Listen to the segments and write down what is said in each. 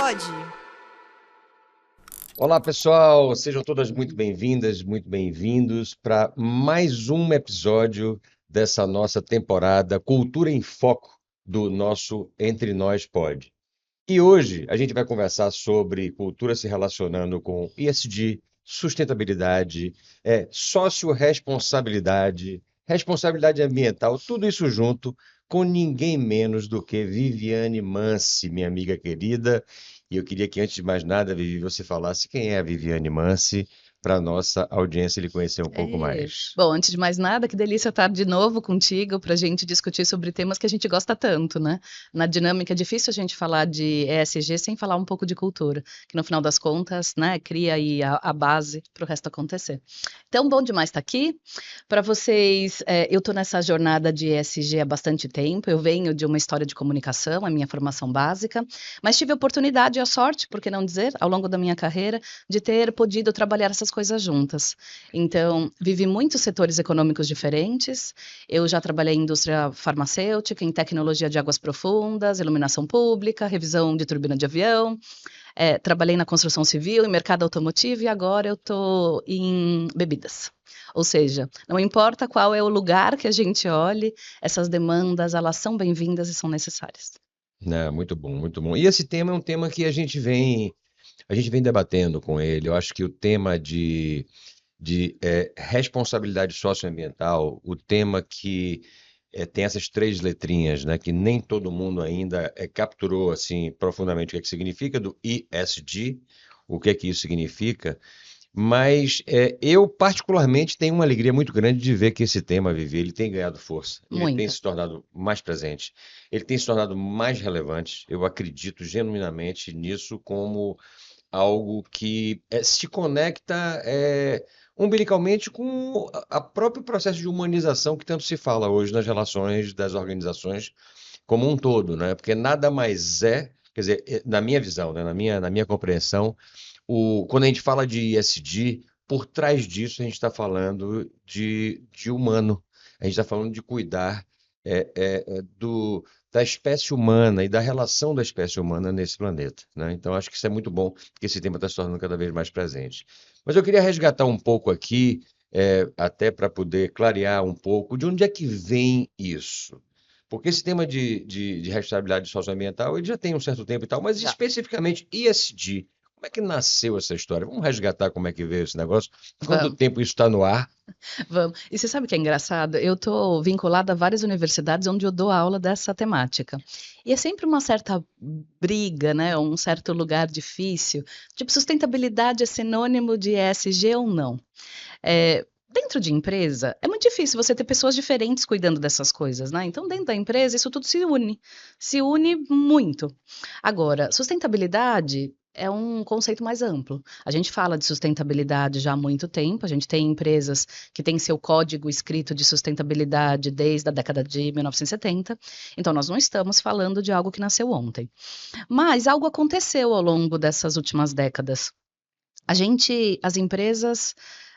Pode. Olá, pessoal, sejam todas muito bem-vindas, muito bem-vindos para mais um episódio dessa nossa temporada Cultura em Foco do nosso Entre Nós Pod. E hoje a gente vai conversar sobre cultura se relacionando com ESG, sustentabilidade, sociorresponsabilidade, responsabilidade ambiental, tudo isso junto com ninguém menos do que Viviane Mansi, minha amiga querida. E eu queria que, antes de mais nada, Vivi, você falasse quem é a Viviane Mansi, para a nossa audiência lhe conhecer um pouco mais. Bom, antes de mais nada, que delícia estar de novo contigo para a gente discutir sobre temas que a gente gosta tanto, né? Na dinâmica é difícil a gente falar de ESG sem falar um pouco de cultura, que no final das contas, né, cria aí a base para o resto acontecer. Então, bom demais estar aqui. Para vocês, eu estou nessa jornada de ESG há bastante tempo, eu venho de uma história de comunicação, a minha formação básica, mas tive a oportunidade e a sorte, por que não dizer, ao longo da minha carreira, de ter podido trabalhar essas coisas juntas. Então, vivi muitos setores econômicos diferentes. Eu já trabalhei em indústria farmacêutica, em tecnologia de águas profundas, iluminação pública, revisão de turbina de avião. Trabalhei na construção civil, em mercado automotivo e agora eu estou em bebidas. Ou seja, não importa qual é o lugar que a gente olhe, essas demandas, elas são bem-vindas e são necessárias. Né, muito bom, muito bom. E esse tema é um tema que a gente vem debatendo com ele. Eu acho que o tema de responsabilidade socioambiental, o tema que tem essas três letrinhas, né, que nem todo mundo ainda capturou assim profundamente o que é que significa do ESG, o que é que isso significa, mas eu particularmente tenho uma alegria muito grande de ver que esse tema, Vivi, ele tem ganhado força, ele tem Muita. se tornado mais presente, ele tem se tornado mais relevante. Eu acredito genuinamente nisso como algo que se conecta umbilicalmente com a próprio processo de humanização que tanto se fala hoje nas relações das organizações como um todo, né? Porque nada mais quer dizer, na minha visão, né? Na minha compreensão, quando a gente fala de ESG, por trás disso a gente está falando de humano, a gente está falando de cuidar da espécie humana e da relação da espécie humana nesse planeta, né? Então acho que isso é muito bom, porque esse tema está se tornando cada vez mais presente. Mas eu queria resgatar um pouco aqui, até para poder clarear um pouco de onde é que vem isso. Porque esse tema de responsabilidade socioambiental ele já tem um certo tempo e tal, mas Já. especificamente ESG. Como é que nasceu essa história? Vamos resgatar como é que veio esse negócio? Quanto Vamos. tempo isso está no ar? Vamos. E você sabe o que é engraçado? Eu estou vinculada a várias universidades onde eu dou aula dessa temática. E é sempre uma certa briga, né? Um certo lugar difícil. Tipo, sustentabilidade é sinônimo de ESG ou não? Dentro de empresa, é muito difícil você ter pessoas diferentes cuidando dessas coisas, né? Então, dentro da empresa, isso tudo se une muito. Agora, sustentabilidade é um conceito mais amplo. A gente fala de sustentabilidade já há muito tempo, a gente tem empresas que têm seu código escrito de sustentabilidade desde a década de 1970, então nós não estamos falando de algo que nasceu ontem. Mas algo aconteceu ao longo dessas últimas décadas. As empresas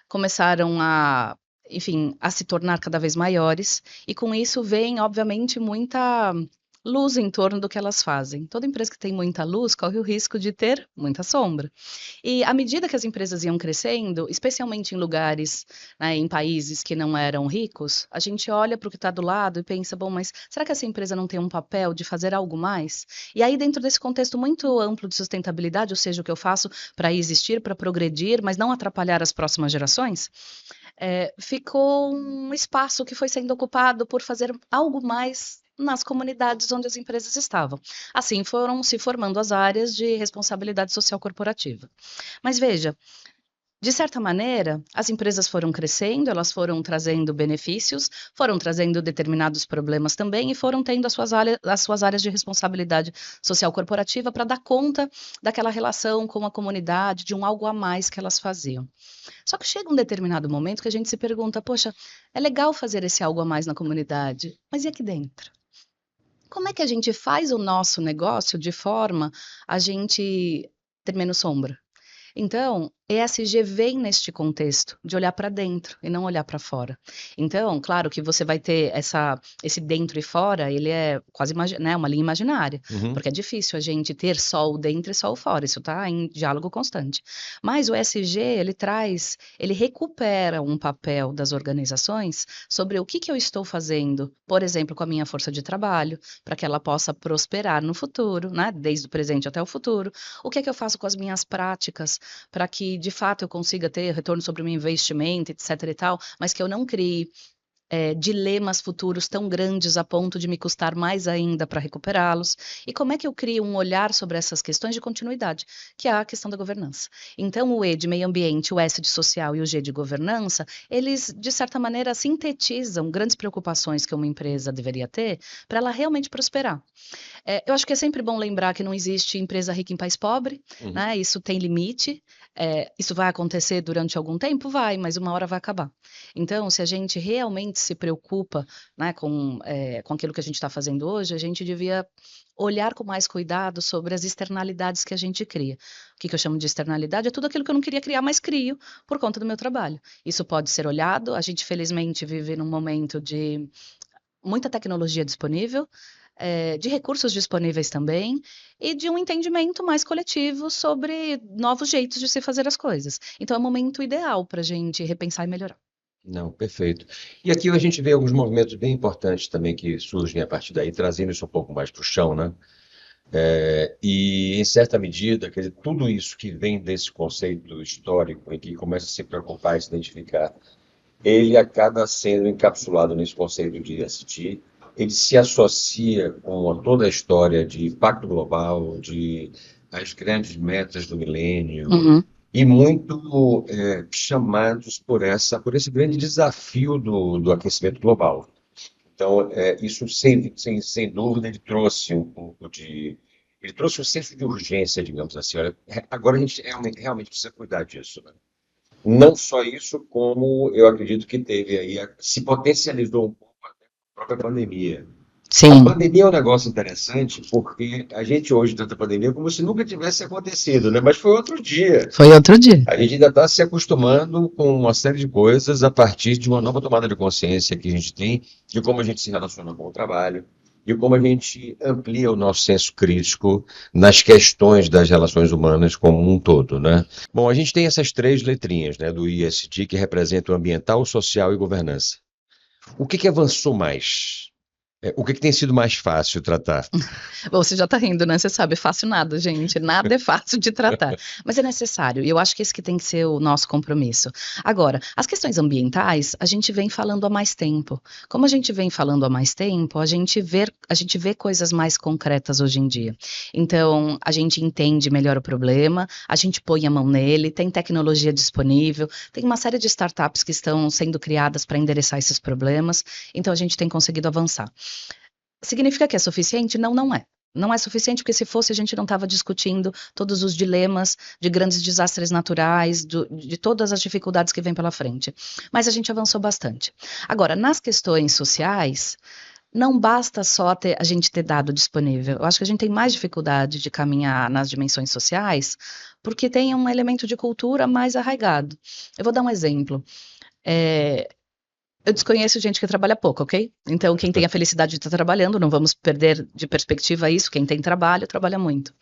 começaram a, enfim, a se tornar cada vez maiores, e com isso vem, obviamente, muita luz em torno do que elas fazem. Toda empresa que tem muita luz corre o risco de ter muita sombra. E à medida que as empresas iam crescendo, especialmente em lugares, né, em países que não eram ricos, a gente olha para o que está do lado e pensa, bom, mas será que essa empresa não tem um papel de fazer algo mais? E aí, dentro desse contexto muito amplo de sustentabilidade, ou seja, o que eu faço para existir, para progredir, mas não atrapalhar as próximas gerações, ficou um espaço que foi sendo ocupado por fazer algo mais nas comunidades onde as empresas estavam. Assim foram se formando as áreas de responsabilidade social corporativa. Mas veja, de certa maneira, as empresas foram crescendo, elas foram trazendo benefícios, foram trazendo determinados problemas também e foram tendo as suas áreas de responsabilidade social corporativa para dar conta daquela relação com a comunidade, de um algo a mais que elas faziam. Só que chega um determinado momento que a gente se pergunta: poxa, é legal fazer esse algo a mais na comunidade, mas e aqui dentro? Como é que a gente faz o nosso negócio de forma a gente ter menos sombra? Então, ESG vem neste contexto de olhar para dentro e não olhar para fora. Então, claro que você vai ter esse dentro e fora, ele é quase né, uma linha imaginária, Uhum. porque é difícil a gente ter só o dentro e só o fora, isso está em diálogo constante. Mas o ESG, ele recupera um papel das organizações sobre o que eu estou fazendo, por exemplo, com a minha força de trabalho, para que ela possa prosperar no futuro, né, desde o presente até o futuro. O que é que eu faço com as minhas práticas para que, de fato, eu consiga ter retorno sobre o meu investimento, etc e tal, mas que eu não crie dilemas futuros tão grandes a ponto de me custar mais ainda para recuperá-los. E como é que eu crio um olhar sobre essas questões de continuidade, que é a questão da governança. Então, o E de meio ambiente, o S de social e o G de governança, eles, de certa maneira, sintetizam grandes preocupações que uma empresa deveria ter para ela realmente prosperar. Eu acho que é sempre bom lembrar que não existe empresa rica em país pobre, Uhum. né? Isso tem limite. Isso vai acontecer durante algum tempo? Vai, mas uma hora vai acabar. Então, se a gente realmente se preocupa, né, com aquilo que a gente está fazendo hoje, a gente devia olhar com mais cuidado sobre as externalidades que a gente cria. O que eu chamo de externalidade é tudo aquilo que eu não queria criar, mas crio por conta do meu trabalho. Isso pode ser olhado. A gente, felizmente, vive num momento de muita tecnologia disponível, de recursos disponíveis também, e de um entendimento mais coletivo sobre novos jeitos de se fazer as coisas. Então, é o momento ideal para a gente repensar e melhorar. Não, perfeito. E aqui a gente vê alguns movimentos bem importantes também que surgem a partir daí, trazendo isso um pouco mais para o chão, né? E, em certa medida, quer dizer, tudo isso que vem desse conceito histórico, em que começa a se preocupar e se identificar, ele acaba sendo encapsulado nesse conceito de ESG. Ele se associa com toda a história de impacto global, de as grandes metas do milênio, Uhum. e muito chamados por esse grande desafio do aquecimento global. Então, isso sem dúvida ele trouxe um pouco ele trouxe um senso de urgência, digamos assim. Olha, agora a gente realmente precisa cuidar disso, né? Não só isso, como eu acredito que teve aí, se potencializou um pouco até a própria pandemia. A Sim, pandemia é um negócio interessante porque a gente hoje trata a pandemia como se nunca tivesse acontecido, né? Mas foi outro dia. foi outro dia. A gente ainda está se acostumando com uma série de coisas a partir de uma nova tomada de consciência que a gente tem de como a gente se relaciona com o trabalho, de como a gente amplia o nosso senso crítico nas questões das relações humanas como um todo, né? Bom, a gente tem essas três letrinhas, né, do ISD que representam ambiental, social e governança. O que avançou mais? O que tem sido mais fácil tratar? Bom, você já tá rindo, né? Você sabe, fácil nada, gente. Nada é fácil de tratar. Mas é necessário. E eu acho que esse que tem que ser o nosso compromisso. Agora, as questões ambientais, a gente vem falando há mais tempo. Como a gente vem falando há mais tempo, a gente vê coisas mais concretas hoje em dia. Então, a gente entende melhor o problema, a gente põe a mão nele, tem tecnologia disponível, tem uma série de startups que estão sendo criadas para endereçar esses problemas. Então, a gente tem conseguido avançar. Significa que é suficiente? Não, não é. Não é suficiente porque se fosse a gente não estava discutindo todos os dilemas de grandes desastres naturais, de todas as dificuldades que vêm pela frente. Mas a gente avançou bastante. Agora, nas questões sociais, não basta só a gente ter dado disponível. Eu acho que a gente tem mais dificuldade de caminhar nas dimensões sociais porque tem um elemento de cultura mais arraigado. Eu vou dar um exemplo. É, eu desconheço gente que trabalha pouco, ok? Então, quem tem a felicidade de estar trabalhando, não vamos perder de perspectiva isso. Quem tem trabalho, trabalha muito.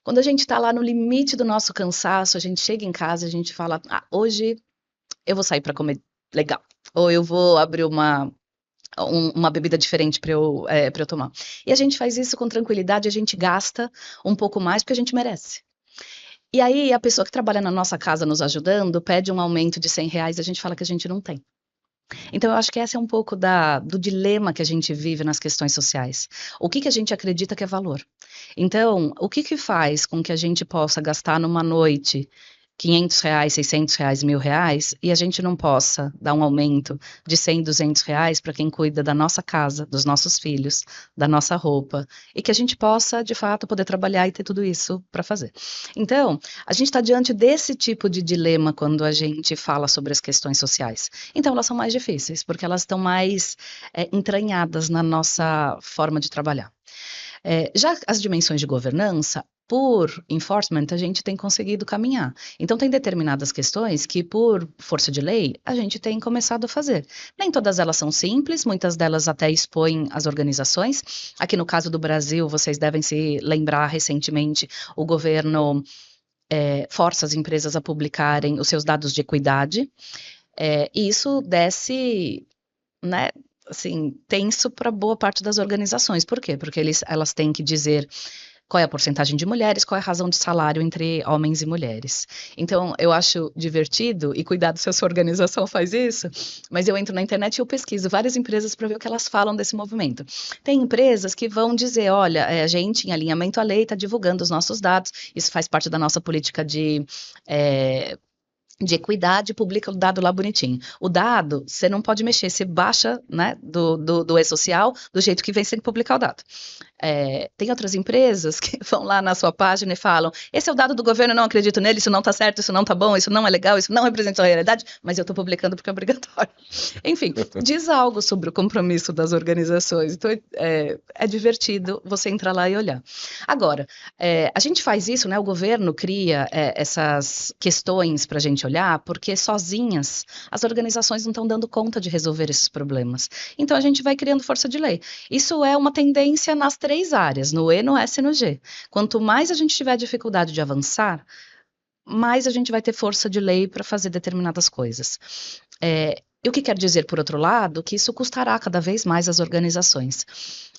Quando a gente está lá no limite do nosso cansaço, a gente chega em casa, a gente fala: hoje eu vou sair para comer legal. Ou eu vou abrir uma bebida diferente para eu tomar. E a gente faz isso com tranquilidade, a gente gasta um pouco mais porque a gente merece. E aí, a pessoa que trabalha na nossa casa nos ajudando pede um aumento de R$ 100 e a gente fala que a gente não tem. Então, eu acho que esse é um pouco do dilema que a gente vive nas questões sociais. O que a gente acredita que é valor? Então, o que faz com que a gente possa gastar numa noite R$ 500, R$ 600, R$ 1.000 e a gente não possa dar um aumento de R$ 100, R$ 200 para quem cuida da nossa casa, dos nossos filhos, da nossa roupa, e que a gente possa, de fato, poder trabalhar e ter tudo isso para fazer. Então, a gente está diante desse tipo de dilema quando a gente fala sobre as questões sociais. Então, elas são mais difíceis, porque elas estão mais entranhadas na nossa forma de trabalhar. Já as dimensões de governança, por enforcement, a gente tem conseguido caminhar. Então, tem determinadas questões que, por força de lei, a gente tem começado a fazer. Nem todas elas são simples, muitas delas até expõem as organizações. Aqui no caso do Brasil, vocês devem se lembrar, recentemente, o governo força as empresas a publicarem os seus dados de equidade. E isso desce, né, assim, tenso para boa parte das organizações. Por quê? Porque elas têm que dizer qual é a porcentagem de mulheres, qual é a razão de salário entre homens e mulheres. Então, eu acho divertido, e cuidado se a sua organização faz isso, mas eu entro na internet e eu pesquiso várias empresas para ver o que elas falam desse movimento. Tem empresas que vão dizer, olha, a gente, em alinhamento à lei, está divulgando os nossos dados, isso faz parte da nossa política de equidade, publica o dado lá bonitinho. O dado, você não pode mexer, você baixa, né, do e-social, do jeito que vem, sem publicar o dado. Tem outras empresas que vão lá na sua página e falam, esse é o dado do governo, eu não acredito nele, isso não está certo, isso não está bom, isso não é legal, isso não representa a realidade, mas eu estou publicando porque é obrigatório. Enfim, diz algo sobre o compromisso das organizações. Então, é divertido você entrar lá e olhar. Agora, a gente faz isso, né, o governo cria essas questões para a gente olhar, porque sozinhas as organizações não estão dando conta de resolver esses problemas. Então, a gente vai criando força de lei. Isso é uma tendência nas 3 áreas, no E, no S e no G. Quanto mais a gente tiver dificuldade de avançar, mais a gente vai ter força de lei para fazer determinadas coisas. E o que quer dizer, por outro lado, que isso custará cada vez mais às organizações.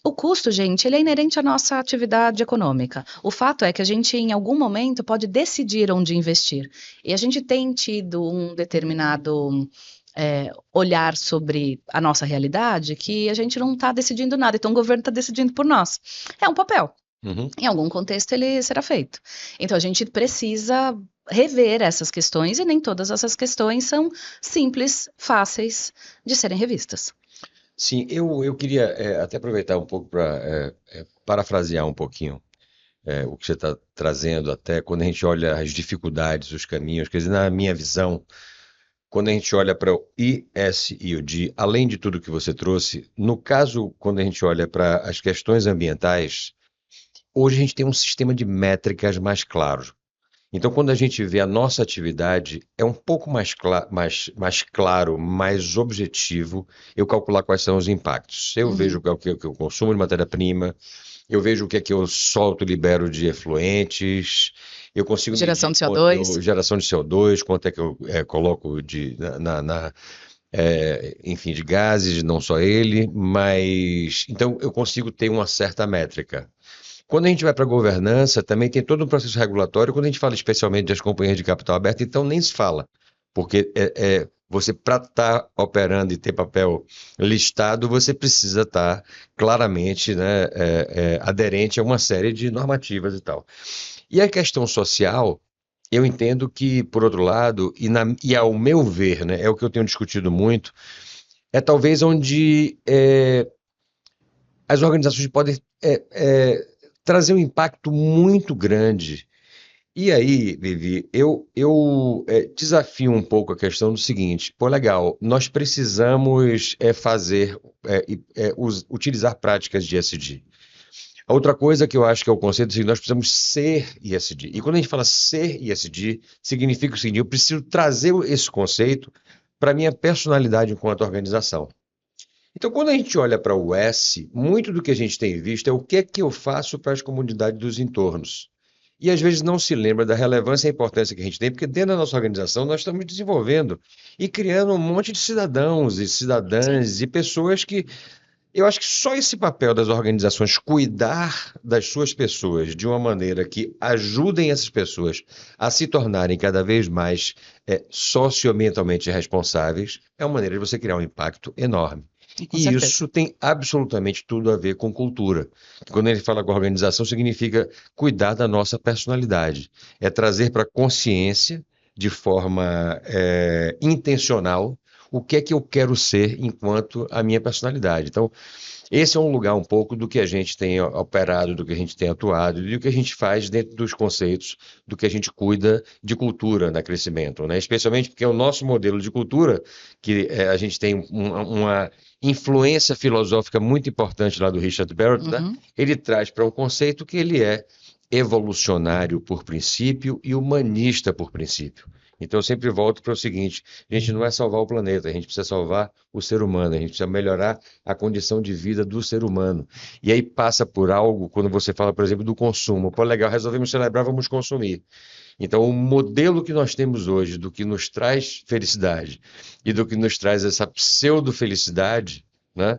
O custo, gente, ele é inerente à nossa atividade econômica. O fato é que a gente, em algum momento, pode decidir onde investir. E a gente tem tido um determinado olhar sobre a nossa realidade que a gente não está decidindo nada, então o governo está decidindo por nós. É um papel. Uhum. Em algum contexto ele será feito. Então a gente precisa rever essas questões e nem todas essas questões são simples, fáceis de serem revistas. Sim, eu queria até aproveitar um pouco para parafrasear um pouquinho o que você está trazendo, até quando a gente olha as dificuldades, os caminhos, quer dizer, na minha visão, quando a gente olha para o I, S e o D, além de tudo que você trouxe, no caso, quando a gente olha para as questões ambientais, hoje a gente tem um sistema de métricas mais claro. Então, quando a gente vê a nossa atividade, é um pouco mais claro, mais objetivo eu calcular quais são os impactos. Eu vejo o que eu consumo de matéria-prima, eu vejo o que é que eu solto e libero de efluentes, eu consigo Geração medir de CO2. geração de CO2, quanto é que eu coloco enfim, de gases, não só ele, mas então eu consigo ter uma certa métrica. Quando a gente vai para a governança, também tem todo um processo regulatório. Quando a gente fala especialmente das companhias de capital aberto, então nem se fala, porque você, para estar operando e ter papel listado, você precisa estar claramente, né, aderente a uma série de normativas e tal. E a questão social, eu entendo que, por outro lado, e ao meu ver, né, é o que eu tenho discutido muito, é talvez onde as organizações podem trazer um impacto muito grande. E aí, Vivi, eu desafio um pouco a questão do seguinte: pô, legal, nós precisamos utilizar práticas de ESG. A outra coisa que eu acho que é o conceito é o seguinte: nós precisamos ser ESG. E quando a gente fala ser ESG, significa o seguinte: eu preciso trazer esse conceito para a minha personalidade enquanto organização. Então, quando a gente olha para o S, muito do que a gente tem visto é o que é que eu faço para as comunidades dos entornos. E às vezes não se lembra da relevância e importância que a gente tem, porque dentro da nossa organização nós estamos desenvolvendo e criando um monte de cidadãos e cidadãs e pessoas que eu acho que só esse papel das organizações cuidar das suas pessoas de uma maneira que ajudem essas pessoas a se tornarem cada vez mais socioambientalmente responsáveis é uma maneira de você criar um impacto enorme. Com E certeza. isso tem absolutamente tudo a ver com cultura. Quando ele fala com organização, significa cuidar da nossa personalidade. É trazer para a consciência, de forma intencional, o que é que eu quero ser enquanto a minha personalidade. Então, esse é um lugar um pouco do que a gente tem operado, do que a gente tem atuado e do que a gente faz dentro dos conceitos do que a gente cuida de cultura na crescimento, né? Especialmente porque o nosso modelo de cultura, que a gente tem uma influência filosófica muito importante lá do Richard Barrett, né? Ele traz para um conceito que ele é evolucionário por princípio e humanista por princípio. Então eu sempre volto para o seguinte: a gente não vai salvar o planeta, a gente precisa salvar o ser humano, a gente precisa melhorar a condição de vida do ser humano. E aí passa por algo, quando você fala, por exemplo, do consumo. Pô, legal, resolvemos celebrar, vamos consumir. Então, o modelo que nós temos hoje do que nos traz felicidade e do que nos traz essa pseudo-felicidade, né,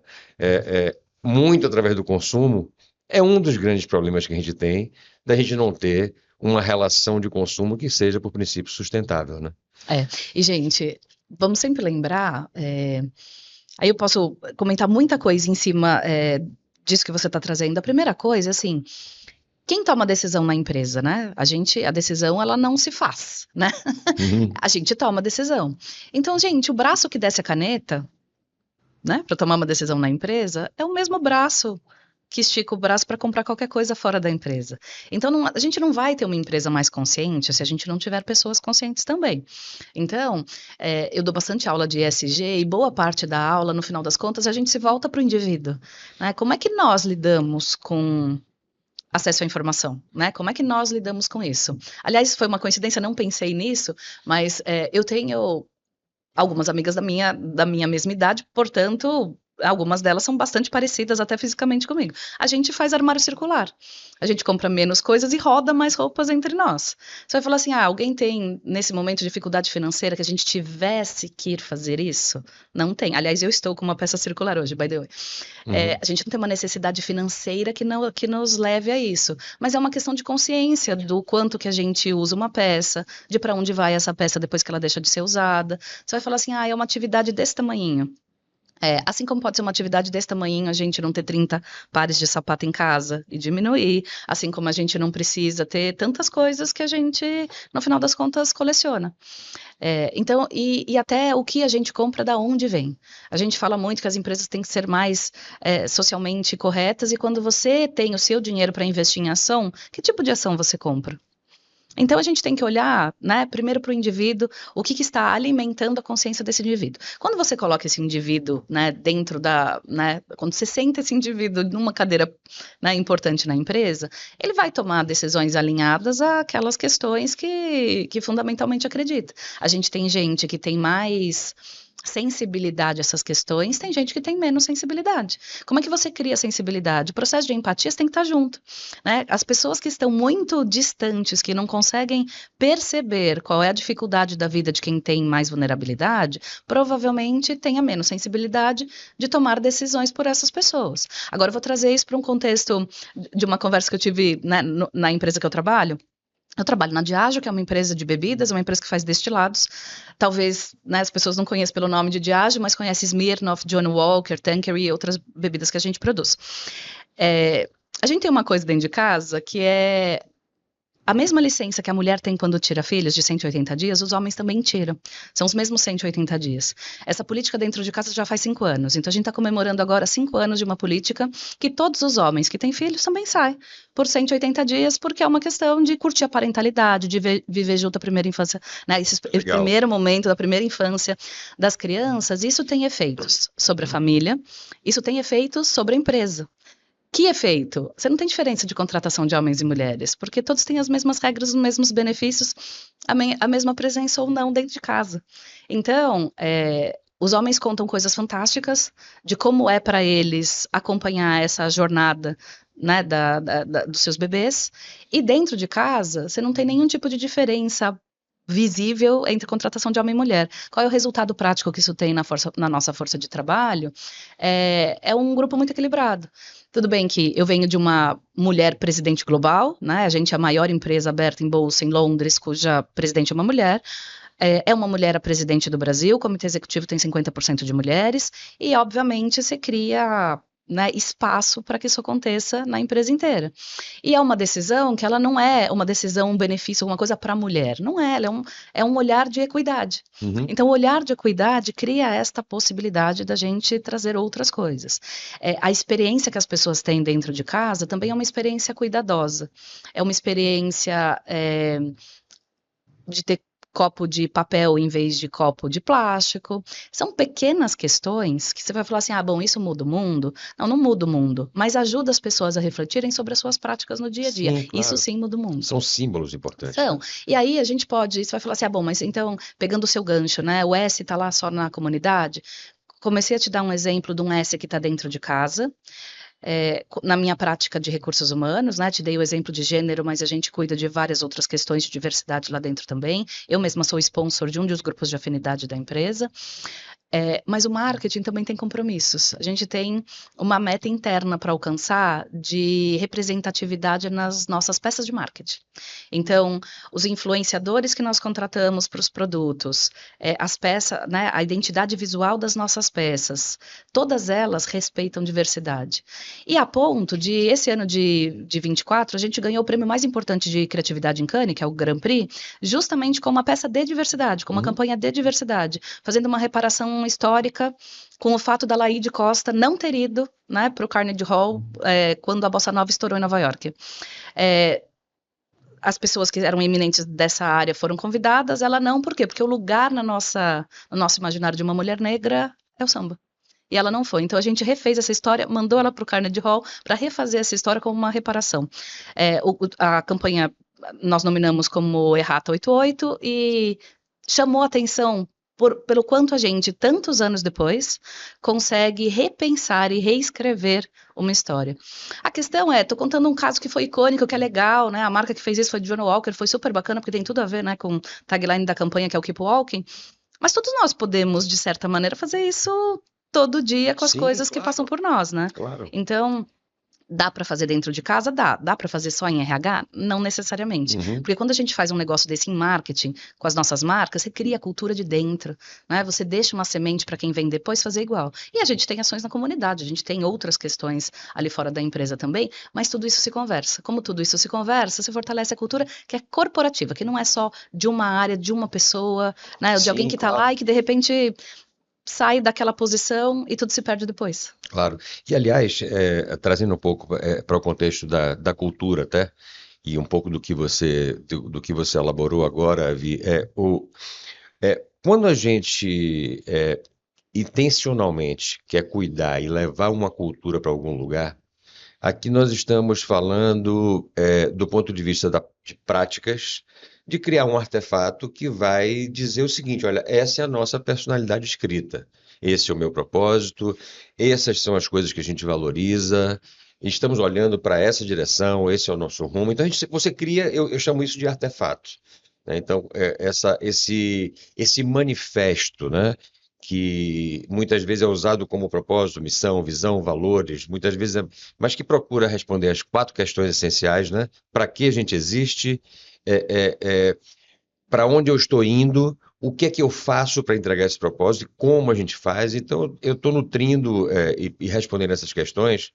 muito através do consumo, é um dos grandes problemas que a gente tem, da gente não ter uma relação de consumo que seja, por princípio, sustentável, né? E gente, vamos sempre lembrar, aí eu posso comentar muita coisa em cima disso que você está trazendo. A primeira coisa, assim, quem toma a decisão na empresa, né? A decisão, ela não se faz, né? Uhum. A gente toma a decisão. Então, gente, o braço que desce a caneta, né, para tomar uma decisão na empresa, é o mesmo braço que estica o braço para comprar qualquer coisa fora da empresa. Então, a gente não vai ter uma empresa mais consciente se a gente não tiver pessoas conscientes também. Então, eu dou bastante aula de ESG e boa parte da aula, no final das contas, a gente se volta para o indivíduo, né? Como é que nós lidamos com acesso à informação, né? Como é que nós lidamos com isso? Aliás, foi uma coincidência, não pensei nisso, mas eu tenho algumas amigas da minha mesma idade, portanto, algumas delas são bastante parecidas até fisicamente comigo. A gente faz armário circular. A gente compra menos coisas e roda mais roupas entre nós. Você vai falar assim: alguém tem, nesse momento de dificuldade financeira, que a gente tivesse que ir fazer isso? Não tem. Aliás, eu estou com uma peça circular hoje, by the way. Uhum. A gente não tem uma necessidade financeira que nos leve a isso, mas é uma questão de consciência do quanto que a gente usa uma peça, de para onde vai essa peça depois que ela deixa de ser usada. Você vai falar assim: é uma atividade desse tamanhinho. Assim como pode ser uma atividade desse tamanhinho, a gente não ter 30 pares de sapato em casa e diminuir, assim como a gente não precisa ter tantas coisas que a gente, no final das contas, coleciona. Então, e até o que a gente compra, da onde vem. A gente fala muito que as empresas têm que ser mais socialmente corretas, e quando você tem o seu dinheiro para investir em ação, que tipo de ação você compra? Então, a gente tem que olhar, né, primeiro para o indivíduo, o que está alimentando a consciência desse indivíduo. Quando você coloca esse indivíduo, né, dentro né, quando você senta esse indivíduo numa cadeira, né, importante na empresa, ele vai tomar decisões alinhadas àquelas questões que fundamentalmente acredita. A gente tem gente que tem mais sensibilidade a essas questões, tem gente que tem menos sensibilidade. Como é que você cria sensibilidade? O processo de empatia tem que estar junto, né? As pessoas que estão muito distantes, que não conseguem perceber qual é a dificuldade da vida de quem tem mais vulnerabilidade, provavelmente tenha menos sensibilidade de tomar decisões por essas pessoas. Agora eu vou trazer isso para um contexto de uma conversa que eu tive, né, na empresa que eu trabalho. Eu trabalho na Diageo, que é uma empresa de bebidas, uma empresa que faz destilados. Talvez, né, as pessoas não conheçam pelo nome de Diageo, mas conhecem Smirnoff, Johnnie Walker, Tanqueray e outras bebidas que a gente produz. A gente tem uma coisa dentro de casa que é a mesma licença que a mulher tem quando tira filhos, de 180 dias, os homens também tiram. São os mesmos 180 dias. Essa política dentro de casa já faz 5 anos. Então, a gente está comemorando agora 5 anos de uma política que todos os homens que têm filhos também saem por 180 dias, porque é uma questão de curtir a parentalidade, de viver junto a primeira infância, né? Esse primeiro momento da primeira infância das crianças. Isso tem efeitos sobre a família, isso tem efeitos sobre a empresa. Que efeito? Você não tem diferença de contratação de homens e mulheres, porque todos têm as mesmas regras, os mesmos benefícios, a mesma presença ou não dentro de casa. Então, os homens contam coisas fantásticas de como é para eles acompanhar essa jornada, né, dos seus bebês, e dentro de casa, você não tem nenhum tipo de diferença visível entre contratação de homem e mulher. Qual é o resultado prático que isso tem na nossa força de trabalho? É um grupo muito equilibrado. Tudo bem que eu venho de uma mulher presidente global, né? A gente é a maior empresa aberta em bolsa em Londres, cuja presidente é uma mulher. É uma mulher a presidente do Brasil, o comitê executivo tem 50% de mulheres, e obviamente se cria, né, espaço para que isso aconteça na empresa inteira. E é uma decisão que ela não é uma decisão, um benefício, uma coisa para a mulher. Não é, ela é um olhar de equidade. Uhum. Então, o olhar de equidade cria esta possibilidade da gente trazer outras coisas. A experiência que as pessoas têm dentro de casa também é uma experiência cuidadosa. É uma experiência de ter copo de papel em vez de copo de plástico. São pequenas questões que você vai falar assim, ah, bom, isso muda o mundo? Não, não muda o mundo, mas ajuda as pessoas a refletirem sobre as suas práticas no dia a dia. Sim, Isso claro. sim muda o mundo. São símbolos importantes, São. né? E aí a gente pode, você vai falar assim, ah, bom, mas então, pegando o seu gancho, né, o S está lá só na comunidade, comecei a te dar um exemplo de um S que está dentro de casa, na minha prática de recursos humanos, né, te dei o exemplo de gênero, mas a gente cuida de várias outras questões de diversidade lá dentro também. Eu mesma sou sponsor de um dos grupos de afinidade da empresa. Mas o marketing também tem compromissos. A gente tem uma meta interna para alcançar de representatividade nas nossas peças de marketing. Então, os influenciadores que nós contratamos para os produtos, as peças, né, a identidade visual das nossas peças, todas elas respeitam diversidade. E a ponto de, esse ano de 24, a gente ganhou o prêmio mais importante de criatividade em Cannes, que é o Grand Prix, justamente com uma peça de diversidade, com uma campanha de diversidade, fazendo uma reparação histórica com o fato da Laíde Costa não ter ido, né, para o Carnegie Hall quando a Bossa Nova estourou em Nova York. As pessoas que eram eminentes dessa área foram convidadas, ela não, por quê? Porque o lugar no nosso imaginário de uma mulher negra é o samba. E ela não foi. Então a gente refez essa história, mandou ela para o Carnegie Hall para refazer essa história como uma reparação. A campanha nós nominamos como Errata 88 e chamou atenção pelo quanto a gente, tantos anos depois, consegue repensar e reescrever uma história. A questão tô contando um caso que foi icônico, que é legal, né? A marca que fez isso foi John Walker, foi super bacana, porque tem tudo a ver, né, com o tagline da campanha, que é o Keep Walking. Mas todos nós podemos, de certa maneira, fazer isso todo dia com as Sim, coisas que passam por nós, né? claro. Então, dá para fazer dentro de casa? Dá. Dá para fazer só em RH? Não necessariamente. Porque quando a gente faz um negócio desse em marketing, com as nossas marcas, você cria a cultura de dentro, né? Você deixa uma semente para quem vem depois fazer igual. E a gente tem ações na comunidade, a gente tem outras questões ali fora da empresa também, mas tudo isso se conversa. Como tudo isso se conversa, se fortalece a cultura que é corporativa, que não é só de uma área, de uma pessoa, né? De alguém Sim, que está claro. lá e que de repente sai daquela posição e tudo se perde depois. Claro. E, aliás, trazendo um pouco para o contexto da cultura, até, e um pouco do que você elaborou agora, Vi, quando a gente intencionalmente quer cuidar e levar uma cultura para algum lugar, aqui nós estamos falando do ponto de vista de práticas, de criar um artefato que vai dizer o seguinte: olha, essa é a nossa personalidade escrita, esse é o meu propósito, essas são as coisas que a gente valoriza, estamos olhando para essa direção, esse é o nosso rumo. Então você cria, eu chamo isso de artefato, né? Então, esse manifesto, né? Que muitas vezes é usado como propósito, missão, visão, valores, muitas vezes mas que procura responder as 4 questões essenciais, né? Para que a gente existe, para onde eu estou indo, o que é que eu faço para entregar esse propósito e como a gente faz. Então, eu estou nutrindo e respondendo essas questões,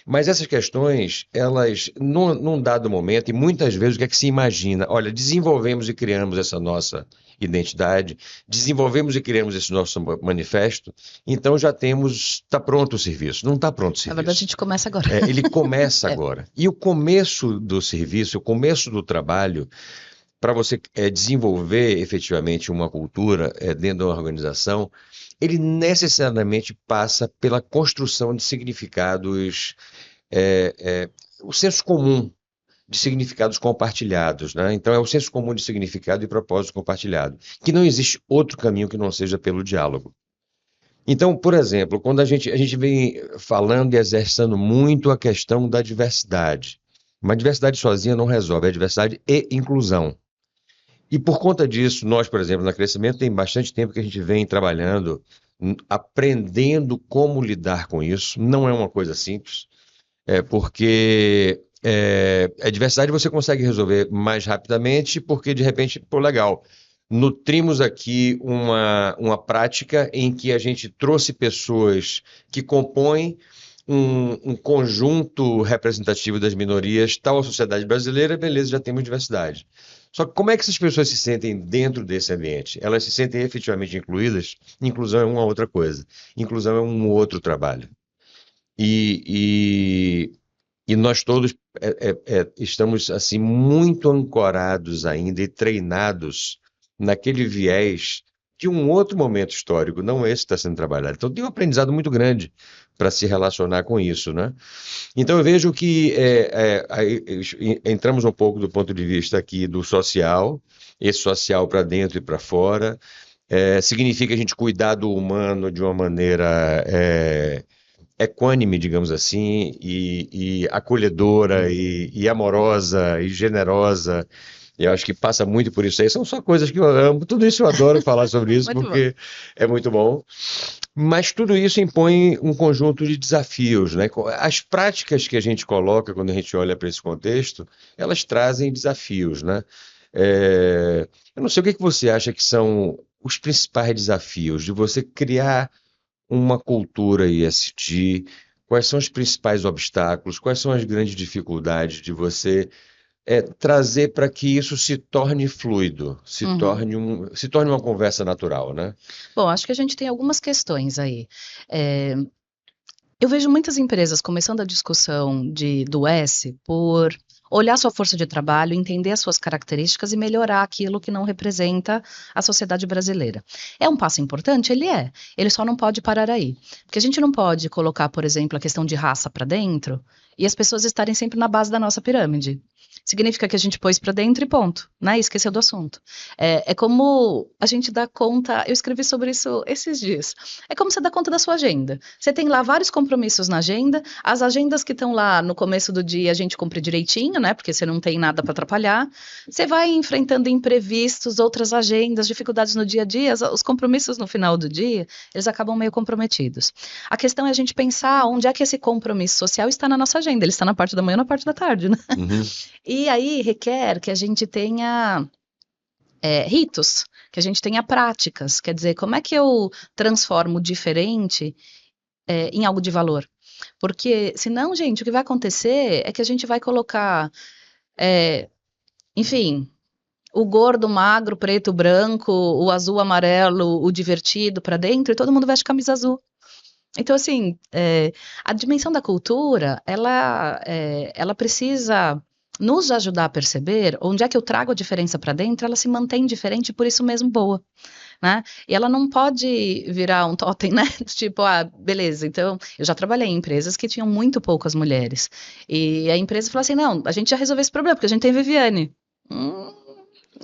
mas essas questões, elas, num dado momento, e muitas vezes o que é que se imagina? Olha, desenvolvemos e criamos essa nossa identidade, desenvolvemos e criamos esse nosso manifesto, então já temos, está pronto o serviço. Não está pronto o Na verdade, a serviço. gente começa agora. Ele começa agora. E o começo do serviço, o começo do trabalho, para você desenvolver efetivamente uma cultura dentro de uma organização, ele necessariamente passa pela construção de significados, o senso comum de significados compartilhados, né? Então é o senso comum de significado e propósito compartilhado, que não existe outro caminho que não seja pelo diálogo. Então, por exemplo, quando a gente vem falando e exercendo muito a questão da diversidade, mas diversidade sozinha não resolve, é diversidade e inclusão. E por conta disso, nós, por exemplo, na Crescimento, tem bastante tempo que a gente vem trabalhando, aprendendo como lidar com isso. Não é uma coisa simples, porque a diversidade você consegue resolver mais rapidamente, porque de repente, pô, legal, nutrimos aqui uma prática em que a gente trouxe pessoas que compõem um conjunto representativo das minorias, tal a sociedade brasileira, beleza, já temos diversidade. Só que como é que essas pessoas se sentem dentro desse ambiente? Elas se sentem efetivamente incluídas? Inclusão é uma outra coisa. Inclusão é um outro trabalho. E nós todos estamos assim muito ancorados ainda e treinados naquele viés de um outro momento histórico, não esse que está sendo trabalhado. Então tem um aprendizado muito grande para se relacionar com isso, né? Então eu vejo que aí, entramos um pouco do ponto de vista aqui do social, esse social para dentro e para fora. Significa a gente cuidar do humano de uma maneira equânime, digamos assim, e acolhedora, e amorosa, e generosa. Eu acho que passa muito por isso aí. São só coisas que eu amo. Tudo isso eu adoro falar sobre isso, Muito bom. porque é muito bom. Mas tudo isso impõe um conjunto de desafios, né? As práticas que a gente coloca quando a gente olha para esse contexto, elas trazem desafios, né? Eu não sei o que que você acha que são os principais desafios de você criar uma cultura ESG, quais são os principais obstáculos, quais são as grandes dificuldades de você trazer para que isso se torne fluido, Uhum. se torne uma conversa natural, né? Bom, acho que a gente tem algumas questões aí. É, eu vejo muitas empresas começando a discussão do S por olhar sua força de trabalho, entender as suas características e melhorar aquilo que não representa a sociedade brasileira. É um passo importante? Ele é. Ele só não pode parar aí. Porque a gente não pode colocar, por exemplo, a questão de raça para dentro e as pessoas estarem sempre na base da nossa pirâmide. Significa que a gente pôs para dentro e ponto, né? E esqueceu do assunto. É como a gente dá conta. Eu escrevi sobre isso esses dias. É como você dá conta da sua agenda. Você tem lá vários compromissos na agenda, as agendas que estão lá no começo do dia a gente cumpre direitinho, né? Porque você não tem nada para atrapalhar. Você vai enfrentando imprevistos, outras agendas, dificuldades no dia a dia, os compromissos no final do dia, eles acabam meio comprometidos. A questão é a gente pensar onde é que esse compromisso social está na nossa agenda. Ele está na parte da manhã ou na parte da tarde, né? Uhum. E aí requer que a gente tenha ritos, que a gente tenha práticas. Quer dizer, como é que eu transformo o diferente em algo de valor? Porque senão, gente, o que vai acontecer é que a gente vai colocar, enfim, o gordo, o magro, o preto, o branco, o azul, o amarelo, o divertido para dentro e todo mundo veste camisa azul. Então, assim, a dimensão da cultura, ela precisa nos ajudar a perceber onde é que eu trago a diferença para dentro, ela se mantém diferente e por isso mesmo boa, né? E ela não pode virar um totem, né? Tipo, beleza, então, eu já trabalhei em empresas que tinham muito poucas mulheres. E a empresa falou assim, não, a gente já resolveu esse problema, porque a gente tem Viviane. Hum,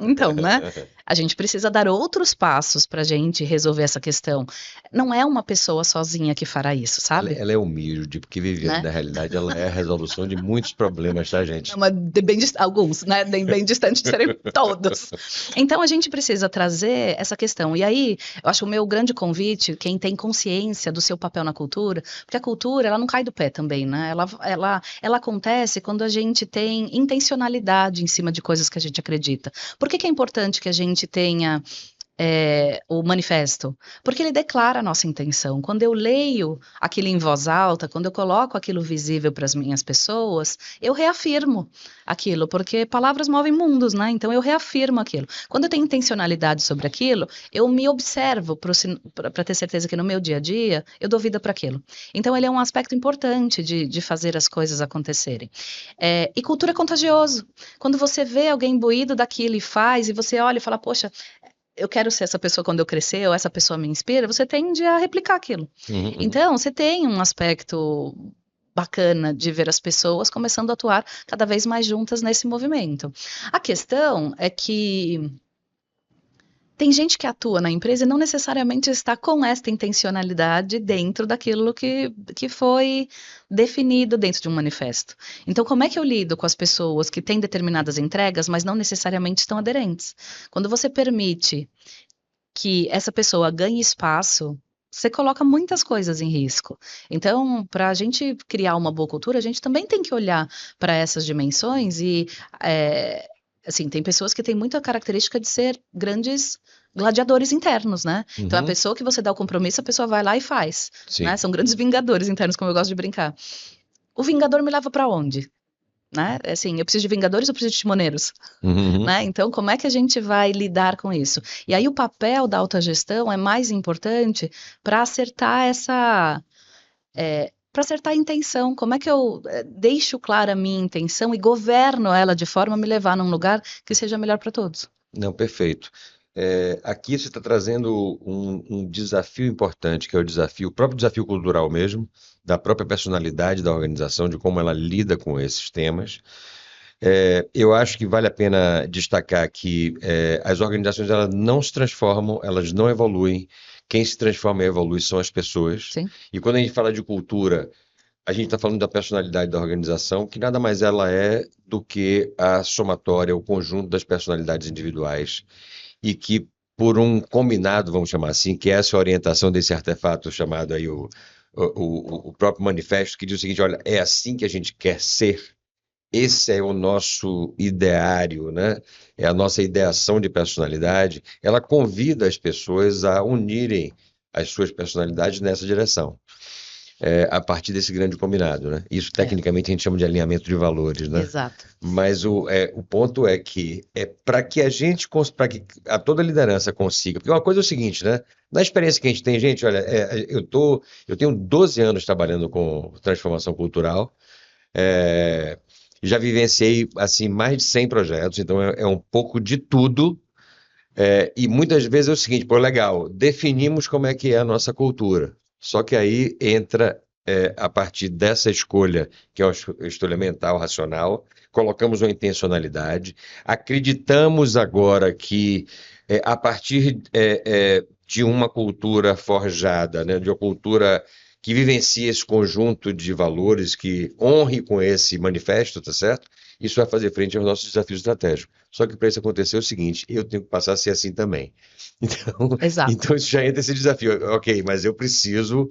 então, né? A gente precisa dar outros passos para a gente resolver essa questão. Não é uma pessoa sozinha que fará isso, sabe? Ela é humilde, porque Viviane, Né? na realidade, ela é a resolução de muitos problemas, tá, Não, gente? mas alguns, né? Bem distante de serem todos. Então a gente precisa trazer essa questão. E aí, eu acho o meu grande convite, quem tem consciência do seu papel na cultura, porque a cultura, ela não cai do pé também, né? Ela acontece quando a gente tem intencionalidade em cima de coisas que a gente acredita. Por que que é importante que a gente tenha o manifesto, porque ele declara a nossa intenção. Quando eu leio aquilo em voz alta, quando eu coloco aquilo visível para as minhas pessoas, eu reafirmo aquilo, porque palavras movem mundos, né? Então eu reafirmo aquilo. Quando eu tenho intencionalidade sobre aquilo, eu me observo para ter certeza que no meu dia a dia eu dou vida para aquilo. Então ele é um aspecto importante de fazer as coisas acontecerem. E cultura é contagioso. Quando você vê alguém imbuído daquilo e faz, e você olha e fala, poxa, eu quero ser essa pessoa quando eu crescer, ou essa pessoa me inspira, você tende a replicar aquilo. Uhum, uhum. Então, você tem um aspecto bacana de ver as pessoas começando a atuar cada vez mais juntas nesse movimento. A questão é que tem gente que atua na empresa e não necessariamente está com esta intencionalidade dentro daquilo que foi definido dentro de um manifesto. Então, como é que eu lido com as pessoas que têm determinadas entregas, mas não necessariamente estão aderentes? Quando você permite que essa pessoa ganhe espaço, você coloca muitas coisas em risco. Então, para a gente criar uma boa cultura, a gente também tem que olhar para essas dimensões e, assim, tem pessoas que têm muita característica de ser grandes gladiadores internos, né? Então, a Uhum. pessoa que você dá o compromisso, a pessoa vai lá e faz, né? Sim. São grandes vingadores internos, como eu gosto de brincar. O vingador me leva para onde? Né? Assim, eu preciso de vingadores ou preciso de timoneiros? Uhum, uhum. Né? Então, como é que a gente vai lidar com isso? E aí, o papel da autogestão é mais importante para acertar para acertar a intenção. Como é que eu deixo clara a minha intenção e governo ela de forma a me levar num lugar que seja melhor para todos? Não, perfeito. Aqui você está trazendo um desafio importante, que é o próprio desafio cultural mesmo, da própria personalidade da organização, de como ela lida com esses temas. Eu acho que vale a pena destacar que as organizações elas não se transformam, elas não evoluem. Quem se transforma e evolui são as pessoas. Sim, E quando a gente fala de cultura, a gente está falando da personalidade da organização, que nada mais ela é do que a somatória, o conjunto das personalidades individuais e que por um combinado, vamos chamar assim, que é essa orientação desse artefato chamado aí o próprio manifesto, que diz o seguinte, olha, é assim que a gente quer ser, esse é o nosso ideário, né? É a nossa ideação de personalidade, ela convida as pessoas a unirem as suas personalidades nessa direção a partir desse grande combinado, né? Isso é, tecnicamente a gente chama de alinhamento de valores, né? exato. Mas o ponto é que para que a gente, para que toda a liderança consiga, porque uma coisa é o seguinte, né? Na experiência que a gente tem, gente, olha, eu tenho 12 anos trabalhando com transformação cultural, é, já vivenciei assim mais de 100 projetos, então é um pouco de tudo. E muitas vezes é o seguinte, pô, legal, definimos como é que é a nossa cultura. Só que aí entra, a partir dessa escolha, que é uma escolha mental, racional, colocamos uma intencionalidade, acreditamos agora que a partir de uma cultura forjada, né, de uma cultura que vivencia esse conjunto de valores, que honre com esse manifesto, tá certo? Isso vai fazer frente aos nossos desafios estratégicos. Só que para isso acontecer é o seguinte, eu tenho que passar a ser assim também. Então, Exato. então isso já entra esse desafio. Ok, mas eu preciso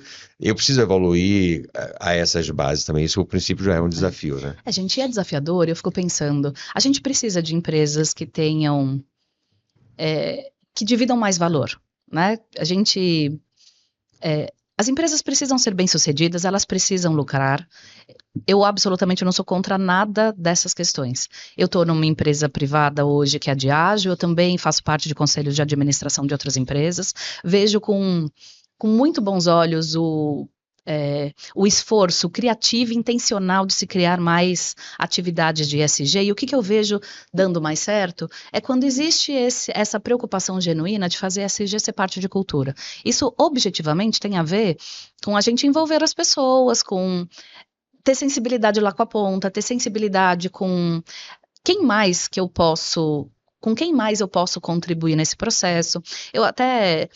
evoluir a essas bases também. Isso, o princípio, já é um É. desafio, né? A gente é desafiador, eu fico pensando, a gente precisa de empresas que tenham, que dividam mais valor, né? As empresas precisam ser bem-sucedidas, elas precisam lucrar. Eu absolutamente não sou contra nada dessas questões. Eu estou numa empresa privada hoje que é a Diageo, eu também faço parte de conselhos de administração de outras empresas. Vejo com muito bons olhos o esforço criativo e intencional de se criar mais atividades de ESG. E o que eu vejo dando mais certo é quando existe essa preocupação genuína de fazer ESG ser parte de cultura. Isso objetivamente tem a ver com a gente envolver as pessoas, com ter sensibilidade lá com a ponta, ter sensibilidade com quem mais que eu posso, com quem mais eu posso contribuir nesse processo. Eu até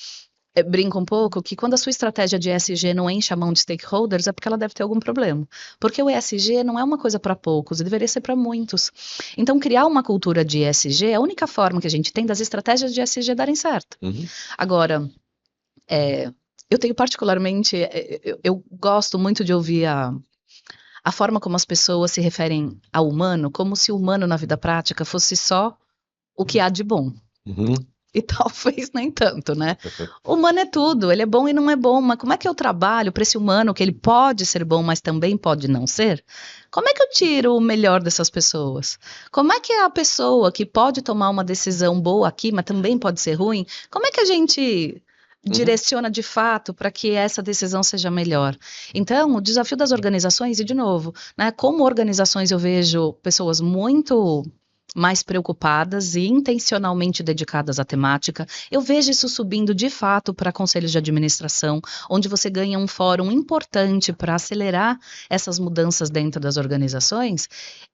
brinco um pouco que quando a sua estratégia de ESG não enche a mão de stakeholders é porque ela deve ter algum problema. Porque o ESG não é uma coisa para poucos, deveria ser para muitos. Então, criar uma cultura de ESG é a única forma que a gente tem das estratégias de ESG darem certo. Uhum. Agora, eu tenho particularmente, eu gosto muito de ouvir a forma como as pessoas se referem ao humano, como se o humano na vida prática fosse só o que há de bom. Uhum. E talvez nem tanto, né? O humano é tudo, ele é bom e não é bom, mas como é que eu trabalho para esse humano que ele pode ser bom, mas também pode não ser? Como é que eu tiro o melhor dessas pessoas? Como é que é a pessoa que pode tomar uma decisão boa aqui, mas também pode ser ruim? Como é que a gente direciona de fato para que essa decisão seja melhor? Então, o desafio das organizações, e de novo, né, como organizações eu vejo pessoas muito mais preocupadas e intencionalmente dedicadas à temática. Eu vejo isso subindo de fato para conselhos de administração, onde você ganha um fórum importante para acelerar essas mudanças dentro das organizações.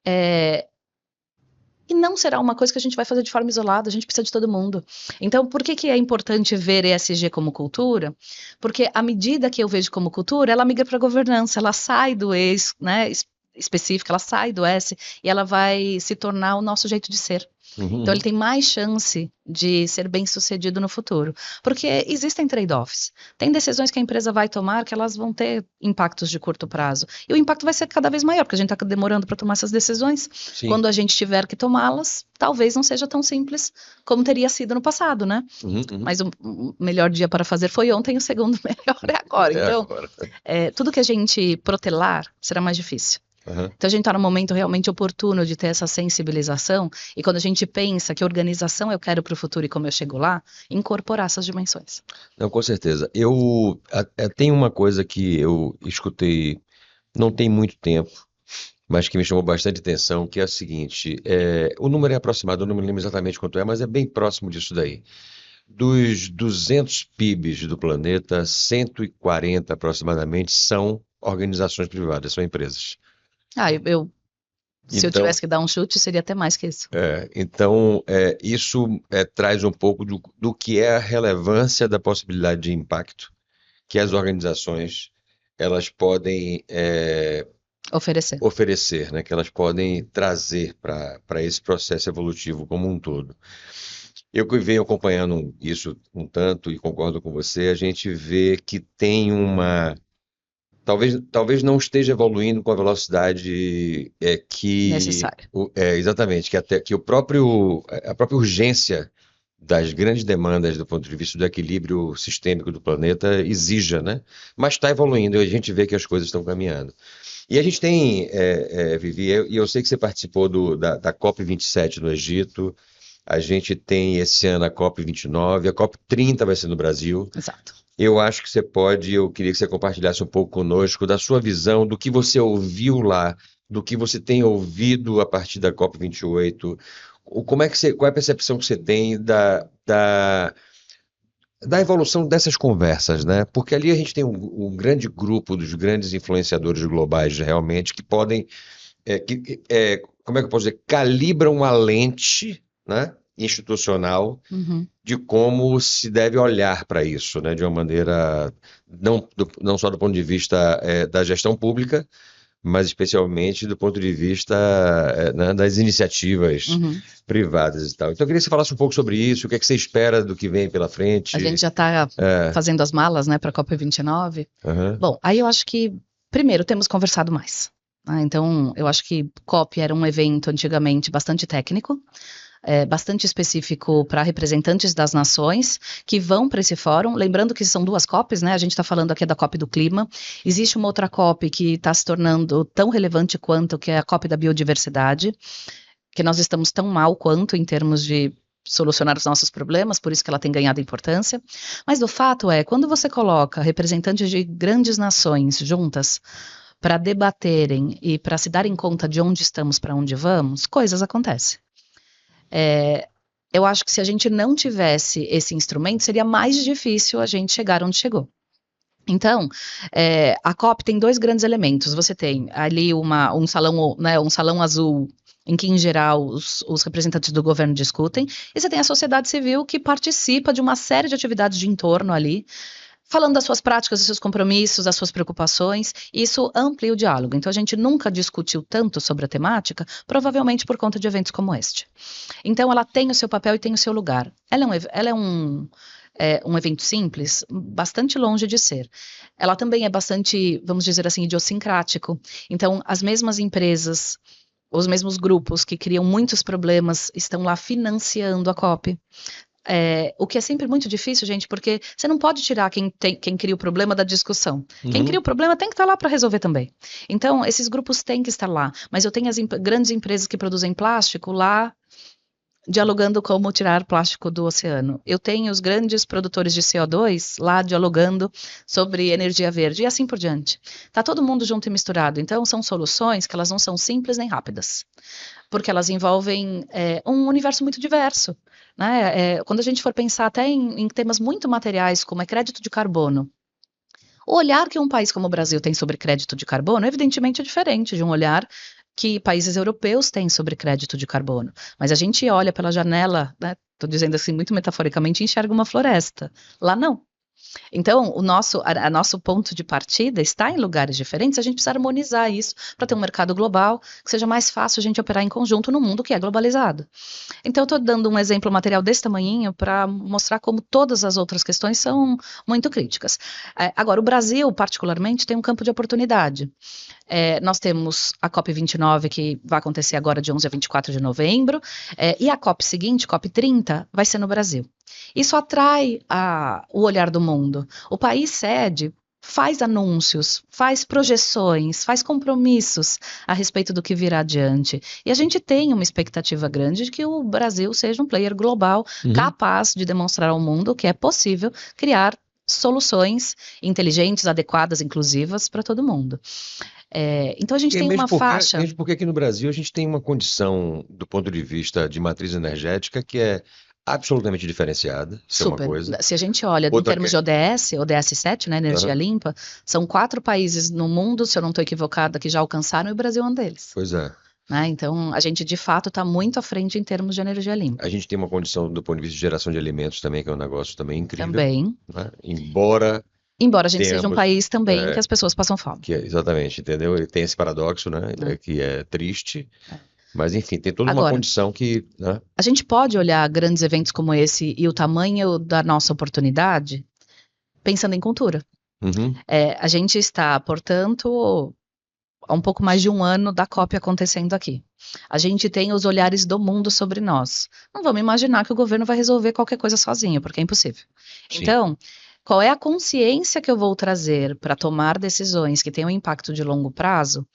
E não será uma coisa que a gente vai fazer de forma isolada, a gente precisa de todo mundo. Então, por que é importante ver ESG como cultura? Porque à medida que eu vejo como cultura, ela migra para a governança, ela sai do ex, né, específica, ela sai do S e ela vai se tornar o nosso jeito de ser. Então, ele tem mais chance de ser bem sucedido no futuro. Porque existem trade-offs. Tem decisões que a empresa vai tomar que elas vão ter impactos de curto prazo. E o impacto vai ser cada vez maior, porque a gente está demorando para tomar essas decisões. Sim. Quando a gente tiver que tomá-las, talvez não seja tão simples como teria sido no passado, né? Uhum. Mas o melhor dia para fazer foi ontem, o segundo melhor é agora. Então, Agora. tudo que a gente protelar será mais difícil. Uhum. Então, a gente está num momento realmente oportuno de ter essa sensibilização, e quando a gente pensa que organização eu quero para o futuro e como eu chego lá, incorporar essas dimensões. Não, com certeza. Tem uma coisa que eu escutei não tem muito tempo, mas que me chamou bastante atenção, que é a seguinte: o número é aproximado, eu não me lembro exatamente quanto é, mas é bem próximo disso daí. dos 200 PIBs do planeta, 140 aproximadamente são organizações privadas, são empresas. Se eu Então, tivesse que dar um chute, seria até mais que isso. isso traz um pouco do que é a relevância da possibilidade de impacto que as organizações elas podem Oferecer. oferecer, né? Que elas podem trazer para esse processo evolutivo como um todo. Eu que venho acompanhando isso um tanto e concordo com você, a gente vê que tem uma. Talvez não esteja evoluindo com a velocidade Necessário. exatamente, que até que a própria urgência das grandes demandas do ponto de vista do equilíbrio sistêmico do planeta exija, né? Mas está evoluindo e a gente vê que as coisas estão caminhando. E a gente tem, Vivi, e eu sei que você participou da COP27 no Egito, a gente tem esse ano a COP29, a COP30 vai ser no Brasil. Exato. Eu queria que você compartilhasse um pouco conosco da sua visão, do que você ouviu lá, do que você tem ouvido a partir da COP28. Qual é a percepção que você tem da evolução dessas conversas, né? Porque ali a gente tem um grande grupo dos grandes influenciadores globais realmente que podem, como é que eu posso dizer, calibram a lente, né, institucional de como se deve olhar para isso, né, de uma maneira não só do ponto de vista da gestão pública, mas especialmente do ponto de vista né, das iniciativas privadas e tal. Então eu queria que você falasse um pouco sobre isso, o que é que você espera do que vem pela frente. A gente já está fazendo as malas, né, para a COP29. Bom, aí eu acho que, primeiro, temos conversado mais. Então, eu acho que COP era um evento antigamente bastante técnico, bastante específico para representantes das nações que vão para esse fórum. Lembrando que são duas COPs, né? A gente está falando aqui da COP do clima. Existe uma outra COP que está se tornando tão relevante quanto, que é a COP da biodiversidade, que nós estamos tão mal quanto em termos de solucionar os nossos problemas, por isso que ela tem ganhado importância. Mas o fato é, quando você coloca representantes de grandes nações juntas para debaterem e para se darem conta de onde estamos, para onde vamos, coisas acontecem. Eu acho que se a gente não tivesse esse instrumento, seria mais difícil a gente chegar onde chegou. Então, a COP tem dois grandes elementos. Você tem ali um salão, né, um salão azul, em que, em geral, os representantes do governo discutem, e você tem a sociedade civil que participa de uma série de atividades de entorno ali, falando das suas práticas, dos seus compromissos, das suas preocupações, e isso amplia o diálogo. Então, a gente nunca discutiu tanto sobre a temática, provavelmente por conta de eventos como este. Então, ela tem o seu papel e tem o seu lugar. Ela é um evento simples, bastante longe de ser. Ela também é bastante, vamos dizer assim, idiosincrático. Então, as mesmas empresas, os mesmos grupos que criam muitos problemas estão lá financiando a COP. O que é sempre muito difícil, gente, porque você não pode tirar quem cria o problema da discussão. Quem cria o problema tem que estar lá para resolver também. Então, esses grupos têm que estar lá. Mas eu tenho as grandes empresas que produzem plástico lá dialogando como tirar plástico do oceano. Eu tenho os grandes produtores de CO2 lá dialogando sobre energia verde e assim por diante. Tá todo mundo junto e misturado. Então, são soluções que elas não são simples nem rápidas, porque elas envolvem um universo muito diverso. Né? Quando a gente for pensar até em temas muito materiais, como é crédito de carbono, o olhar que um país como o Brasil tem sobre crédito de carbono, evidentemente, é diferente de um olhar que países europeus têm sobre crédito de carbono. Mas a gente olha pela janela, né, estou dizendo assim muito metaforicamente, e enxerga uma floresta. Lá não. Então, nosso ponto de partida está em lugares diferentes, a gente precisa harmonizar isso para ter um mercado global que seja mais fácil a gente operar em conjunto no mundo que é globalizado. Então, eu estou dando um exemplo material desse tamanhinho para mostrar como todas as outras questões são muito críticas. Agora, o Brasil, particularmente, tem um campo de oportunidade. Nós temos a COP29, que vai acontecer agora de 11 a 24 de novembro, e a COP seguinte, COP30, vai ser no Brasil. Isso atrai o olhar do mundo. O país sede faz anúncios, faz projeções, faz compromissos a respeito do que virá adiante. E a gente tem uma expectativa grande de que o Brasil seja um player global capaz de demonstrar ao mundo que é possível criar soluções inteligentes, adequadas, inclusivas para todo mundo. Então a gente tem uma faixa. Mesmo porque aqui no Brasil a gente tem uma condição, do ponto de vista de matriz energética, que é absolutamente diferenciada, isso é uma Super. coisa. Se a gente olha em Outra termos que... de ODS 7, né, energia Aham, limpa, são 4 países no mundo, se eu não estou equivocada, que já alcançaram e o Brasil é um deles. pois é. Né? Então, a gente de fato está muito à frente em termos de energia limpa. A gente tem uma condição do ponto de vista de geração de alimentos também, que é um negócio também incrível, Também. né? Embora Embora a gente seja um tenhamos, país também que é, as pessoas passam fome. exatamente, entendeu? Ele tem esse paradoxo, né? Né? Que é triste, É. mas enfim, tem toda uma Agora, condição que, né? a gente pode olhar grandes eventos como esse e o tamanho da nossa oportunidade pensando em cultura. Uhum, A gente está, portanto, há um pouco mais de um ano da COP acontecendo aqui. A gente tem os olhares do mundo sobre nós. Não vamos imaginar que o governo vai resolver qualquer coisa sozinho, porque é impossível. sim. Então, qual é a consciência que eu vou trazer para tomar decisões que tenham impacto de longo prazo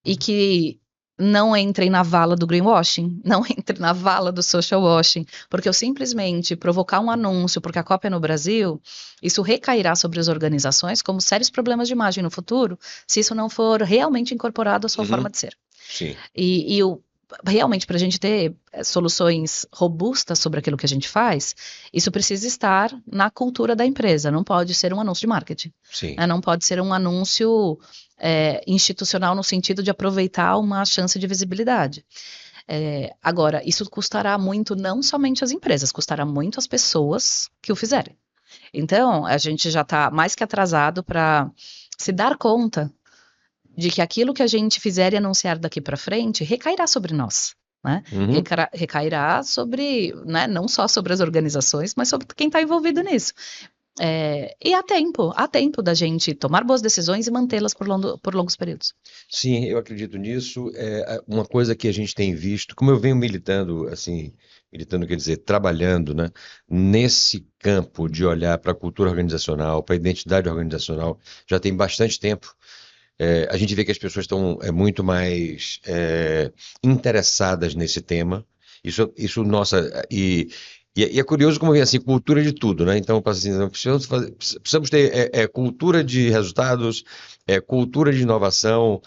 e que não entrem na vala do greenwashing, não entrem na vala do social washing, porque eu simplesmente provocar um anúncio porque a COP é no Brasil, isso recairá sobre as organizações como sérios problemas de imagem no futuro, se isso não for realmente incorporado à sua Uhum, forma de ser. sim. Realmente, para a gente ter soluções robustas sobre aquilo que a gente faz, isso precisa estar na cultura da empresa, não pode ser um anúncio de marketing, Sim. né? Não pode ser um anúncio institucional no sentido de aproveitar uma chance de visibilidade. Agora, isso custará muito não somente às empresas, custará muito às pessoas que o fizerem. Então, a gente já está mais que atrasado para se dar conta de que aquilo que a gente fizer e anunciar daqui para frente recairá sobre nós, né? Uhum. Recairá sobre, né, não só sobre as organizações, mas sobre quem está envolvido nisso. E há tempo da gente tomar boas decisões e mantê-las por longos períodos. Sim, eu acredito nisso. Uma coisa que a gente tem visto, como eu venho militando, assim, militando quer dizer, trabalhando, né, nesse campo de olhar para a cultura organizacional, para a identidade organizacional, já tem bastante tempo. A gente vê que as pessoas estão muito mais interessadas nesse tema. Nossa, e é curioso como vem assim, cultura de tudo, né? Então, assim, precisamos ter cultura de resultados, cultura de inovação,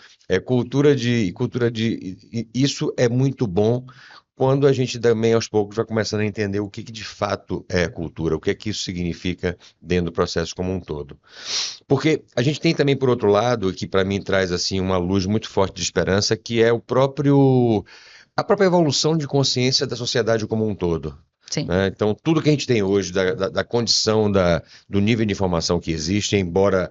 Isso é muito bom quando a gente também, aos poucos, vai começando a entender o que de fato é cultura, o que é que isso significa dentro do processo como um todo. Porque a gente tem também, por outro lado, que para mim traz assim uma luz muito forte de esperança, que é a própria evolução de consciência da sociedade como um todo. Sim. Né? Então, tudo que a gente tem hoje, da condição, do nível de informação que existe, embora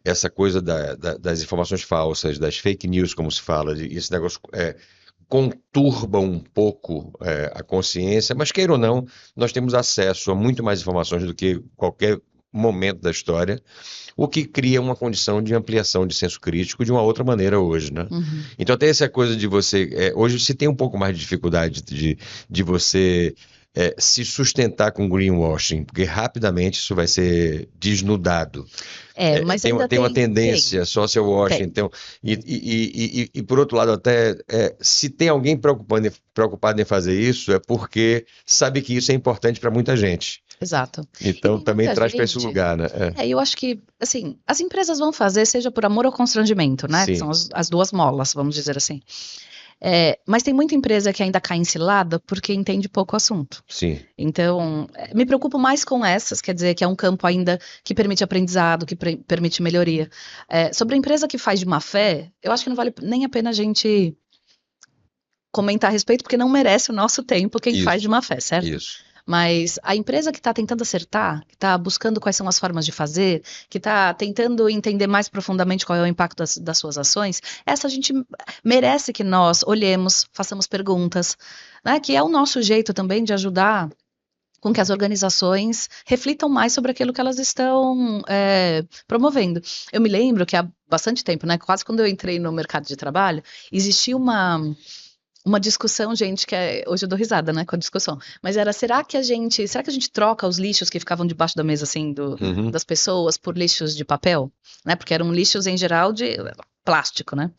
essa coisa das informações falsas, das fake news, como se fala, esse negócio conturba um pouco a consciência, mas queira ou não, nós temos acesso a muito mais informações do que qualquer momento da história, o que cria uma condição de ampliação de senso crítico de uma outra maneira hoje, né? Uhum. Então tem essa coisa de você, hoje se tem um pouco mais de dificuldade de você se sustentar com greenwashing, porque rapidamente isso vai ser desnudado. Mas Tem, ainda tem uma tendência, social washing, tem. e por outro lado até, se tem alguém preocupado em fazer isso, é porque sabe que isso é importante para muita gente. Exato. E Então tem também muita traz para esse gente. lugar, né? Eu acho que, assim, as empresas vão fazer, seja por amor ou constrangimento, né? Que Sim, são as duas molas, vamos dizer assim. Mas tem muita empresa que ainda cai em cilada porque entende pouco o assunto. sim. Então, me preocupo mais com essas, quer dizer, que é um campo ainda que permite aprendizado, que permite melhoria. Sobre a empresa que faz de má fé, eu acho que não vale nem a pena a gente comentar a respeito, porque não merece o nosso tempo quem faz de Isso, má fé, certo? isso. Mas a empresa que está tentando acertar, que está buscando quais são as formas de fazer, que está tentando entender mais profundamente qual é o impacto das suas ações, essa a gente merece que nós olhemos, façamos perguntas, né? Que é o nosso jeito também de ajudar com que as organizações reflitam mais sobre aquilo que elas estão promovendo. Eu me lembro que há bastante tempo, né? Quase quando eu entrei no mercado de trabalho, existia uma discussão, gente, hoje eu dou risada, né, com a discussão, mas será que a gente troca os lixos que ficavam debaixo da mesa, assim, Uhum. das pessoas por lixos de papel, né, porque eram lixos, em geral, de plástico, né?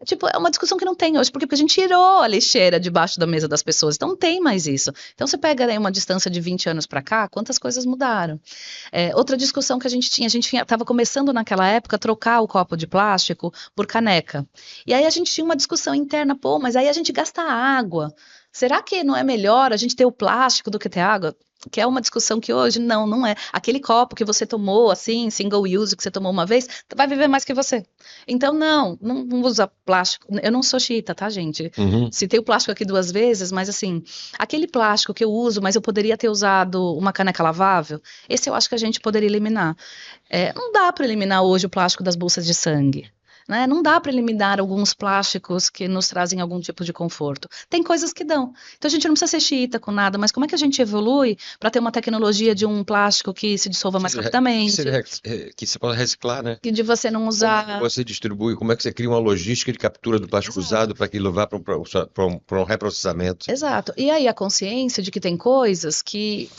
Tipo, é uma discussão que não tem hoje, porque a gente tirou a lixeira debaixo da mesa das pessoas, então não tem mais isso. Então você pega aí uma distância de 20 anos para cá, quantas coisas mudaram? Outra discussão que a gente estava começando naquela época a trocar o copo de plástico por caneca. E aí a gente tinha uma discussão interna, pô, mas aí a gente gasta água. Será que não é melhor a gente ter o plástico do que ter água? Que é uma discussão que hoje não é. Aquele copo que você tomou, assim, single use, que você tomou uma vez, vai viver mais que você. Então, não usa plástico. Eu não sou xiita, tá, gente? Uhum. Citei o plástico aqui 2 vezes, mas assim, aquele plástico que eu uso, mas eu poderia ter usado uma caneca lavável, esse eu acho que a gente poderia eliminar. Não dá para eliminar hoje o plástico das bolsas de sangue. Né? Não dá para eliminar alguns plásticos que nos trazem algum tipo de conforto. Tem coisas que dão. Então a gente não precisa ser xiita com nada, mas como é que a gente evolui para ter uma tecnologia de um plástico que se dissolva mais rapidamente, Que você pode reciclar, né? que de você não Como é que usar. você distribui? Como é que você cria uma logística de captura do plástico Exato. usado para aquilo vá para um reprocessamento? Exato. E aí a consciência de que tem coisas que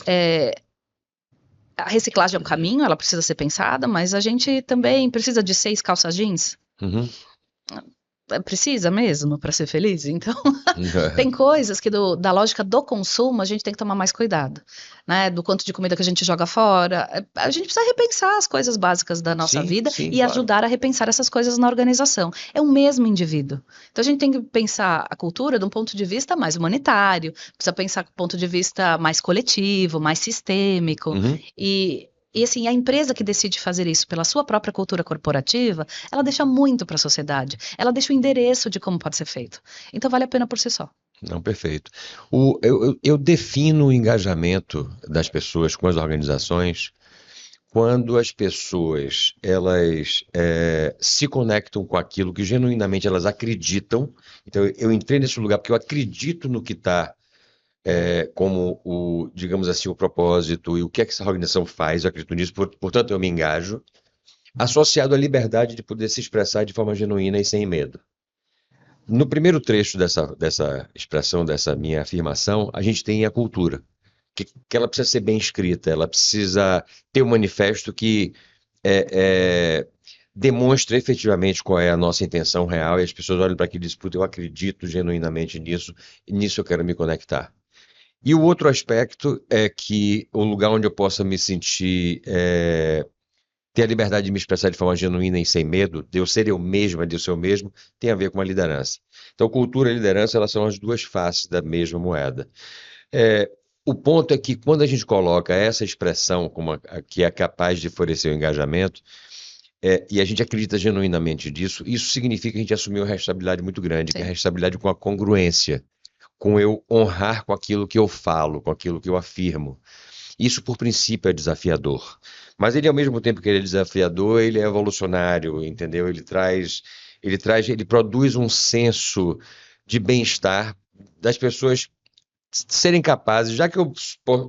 a reciclagem é um caminho, ela precisa ser pensada, mas a gente também precisa de 6 calças jeans. Uhum. Precisa mesmo para ser feliz? Então, tem coisas que da lógica do consumo a gente tem que tomar mais cuidado, né? Do quanto de comida que a gente joga fora. A gente precisa repensar as coisas básicas da nossa Sim, vida sim, e claro. ajudar a repensar essas coisas na organização. É o mesmo indivíduo. Então, a gente tem que pensar a cultura de um ponto de vista mais humanitário, precisa pensar do ponto de vista mais coletivo, mais sistêmico. Uhum. E assim, a empresa que decide fazer isso pela sua própria cultura corporativa, ela deixa muito para a sociedade. Ela deixa o endereço de como pode ser feito. Então vale a pena por si só. Não, perfeito. Eu defino o engajamento das pessoas com as organizações quando as pessoas elas se conectam com aquilo que genuinamente elas acreditam. Então, eu entrei nesse lugar porque eu acredito no que está como digamos assim, o propósito e o que é que essa organização faz, eu acredito nisso, portanto eu me engajo, associado à liberdade de poder se expressar de forma genuína e sem medo. No primeiro trecho dessa expressão, dessa minha afirmação, a gente tem a cultura, que ela precisa ser bem escrita, ela precisa ter um manifesto que é, é, demonstre efetivamente qual é a nossa intenção real e as pessoas olham para aquilo e dizem, puta, eu acredito genuinamente nisso e nisso eu quero me conectar. E o outro aspecto é que o lugar onde eu possa me sentir, ter a liberdade de me expressar de forma genuína e sem medo, de eu ser eu mesma, de eu ser eu mesmo, tem a ver com a liderança. Então, cultura e liderança, elas são as duas faces da mesma moeda. É, o ponto é que quando a gente coloca essa expressão como que é capaz de florescer o engajamento, e a gente acredita genuinamente disso, isso significa que a gente assumiu uma responsabilidade muito grande, que é a Sim. responsabilidade com a congruência, com eu honrar com aquilo que eu falo, com aquilo que eu afirmo. Isso, por princípio, é desafiador. Mas ele, ao mesmo tempo que ele é desafiador, ele é evolucionário, entendeu? Ele produz um senso de bem-estar das pessoas serem capazes, já que eu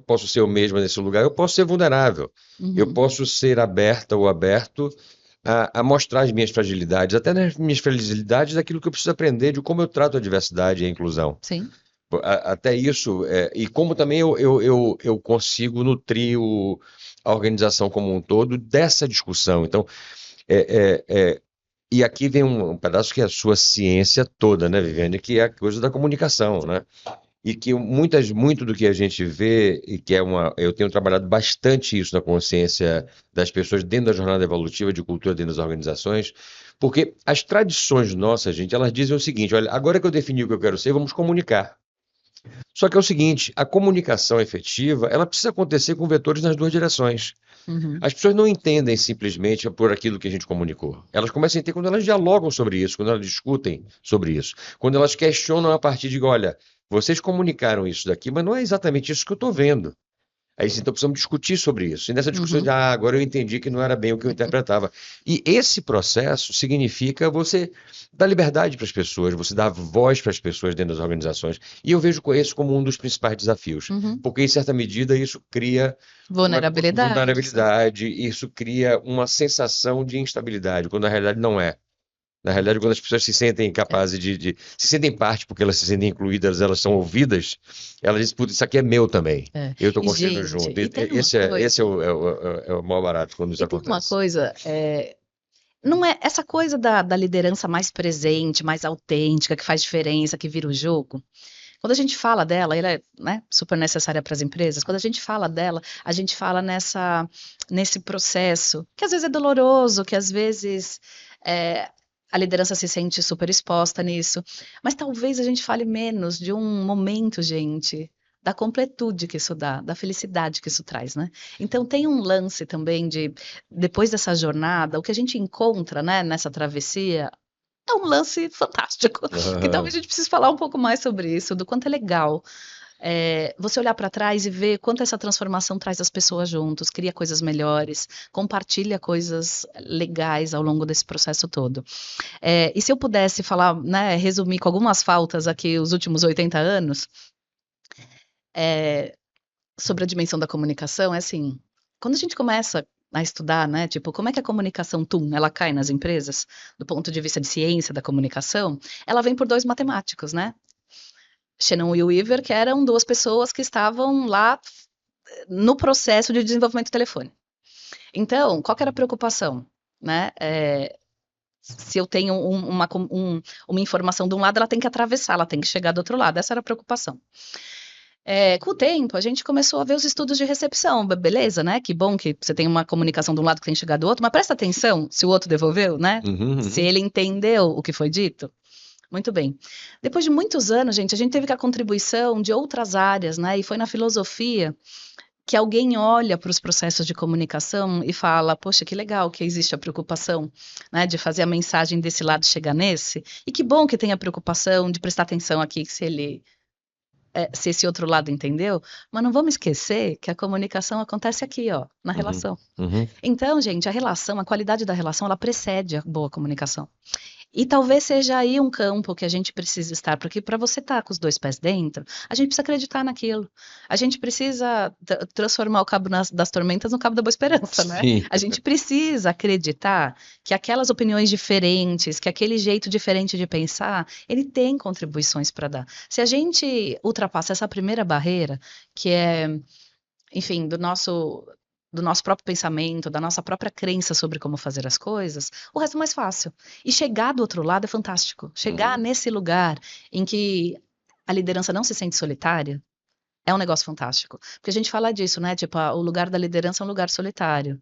posso ser eu mesmo nesse lugar, eu posso ser vulnerável. Eu Uhum. posso ser aberta ou aberto a mostrar as minhas fragilidades, até nas minhas fragilidades, daquilo que eu preciso aprender, de como eu trato a diversidade e a inclusão. Sim. Até isso, e como também eu consigo nutrir a organização como um todo dessa discussão. Então, e aqui vem um pedaço que é a sua ciência toda, né, Viviane, que é a coisa da comunicação, né? E que muito do que a gente vê, e que eu tenho trabalhado bastante isso na consciência das pessoas dentro da jornada evolutiva de cultura dentro das organizações, porque as tradições nossas, gente, elas dizem o seguinte: olha, agora que eu defini o que eu quero ser, vamos comunicar. Só que é o seguinte, a comunicação efetiva, ela precisa acontecer com vetores nas duas direções. Uhum. As pessoas não entendem simplesmente por aquilo que a gente comunicou. Elas começam a entender quando elas dialogam sobre isso, quando elas discutem sobre isso, quando elas questionam a partir de, olha, vocês comunicaram isso daqui, mas não é exatamente isso que eu estou vendo. Aí, então, precisamos discutir sobre isso. E nessa discussão, Uhum. agora eu entendi que não era bem o que eu interpretava. E esse processo significa você dar liberdade para as pessoas, você dar voz para as pessoas dentro das organizações. E eu vejo isso como um dos principais desafios. Uhum. Porque, em certa medida, isso cria uma Vulnerabilidade. vulnerabilidade, isso cria uma sensação de instabilidade, quando na realidade não é. Na realidade, quando as pessoas se sentem É. capazes se sentem parte porque elas se sentem incluídas, elas são ouvidas, elas dizem, putz, isso aqui é meu também. Eu estou E, construindo gente, junto. e tem uma Esse é coisa. o maior barato quando isso E tem uma acontece. coisa. Não é essa coisa da liderança mais presente, mais autêntica, que faz diferença, que vira o jogo. Quando a gente fala dela, ela é, né, super necessária para as empresas. Quando a gente fala dela, a gente fala nesse processo que às vezes é doloroso, que às vezes A liderança se sente super exposta nisso. Mas talvez a gente fale menos de um momento, gente, da completude que isso dá, da felicidade que isso traz, né? Então tem um lance também de, depois dessa jornada, o que a gente encontra, né, nessa travessia, é um lance fantástico, que talvez a gente precise falar um pouco mais sobre isso, do quanto é legal você olhar para trás e ver quanto essa transformação traz as pessoas juntos, cria coisas melhores, compartilha coisas legais ao longo desse processo todo. E se eu pudesse falar, né, resumir com algumas faltas aqui os últimos 80 anos, é, sobre a dimensão da comunicação, é assim, quando a gente começa a estudar, né, tipo, como é que a comunicação ela cai nas empresas, do ponto de vista de ciência da comunicação, ela vem por dois matemáticos, né? Shannon e Weaver, que eram duas pessoas que estavam lá no processo de desenvolvimento do telefone. Então, qual que era a preocupação, né? Se eu tenho uma informação de um lado, ela tem que atravessar, ela tem que chegar do outro lado. Essa era a preocupação. Com o tempo, a gente começou a ver os estudos de recepção, beleza, né? Que bom que você tem uma comunicação de um lado que tem que chegar do outro, mas presta atenção se o outro devolveu, né? Se ele entendeu o que foi dito. Muito bem. Depois de muitos anos, gente, a gente teve que a contribuição de outras áreas, né? E foi na filosofia que alguém olha para os processos de comunicação e fala, poxa, que legal que existe a preocupação, né, de fazer a mensagem desse lado chegar nesse, e que bom que tem a preocupação de prestar atenção aqui se esse outro lado entendeu, mas não vamos esquecer que a comunicação acontece aqui, ó, na relação. Então, gente, a qualidade da relação, ela precede a boa comunicação. E talvez seja aí um campo que a gente precisa estar, porque para você estar com os dois pés dentro, a gente precisa acreditar naquilo. A gente precisa transformar o cabo das tormentas no cabo da boa esperança, né? Sim. A gente precisa acreditar que aquelas opiniões diferentes, que aquele jeito diferente de pensar, ele tem contribuições para dar. Se a gente ultrapassa essa primeira barreira, que é, enfim, do nosso próprio pensamento, da nossa própria crença sobre como fazer as coisas, o resto é mais fácil. E chegar do outro lado é fantástico. Chegar nesse lugar em que a liderança não se sente solitária é um negócio fantástico. Porque a gente fala disso, né? Tipo, o lugar da liderança é um lugar solitário.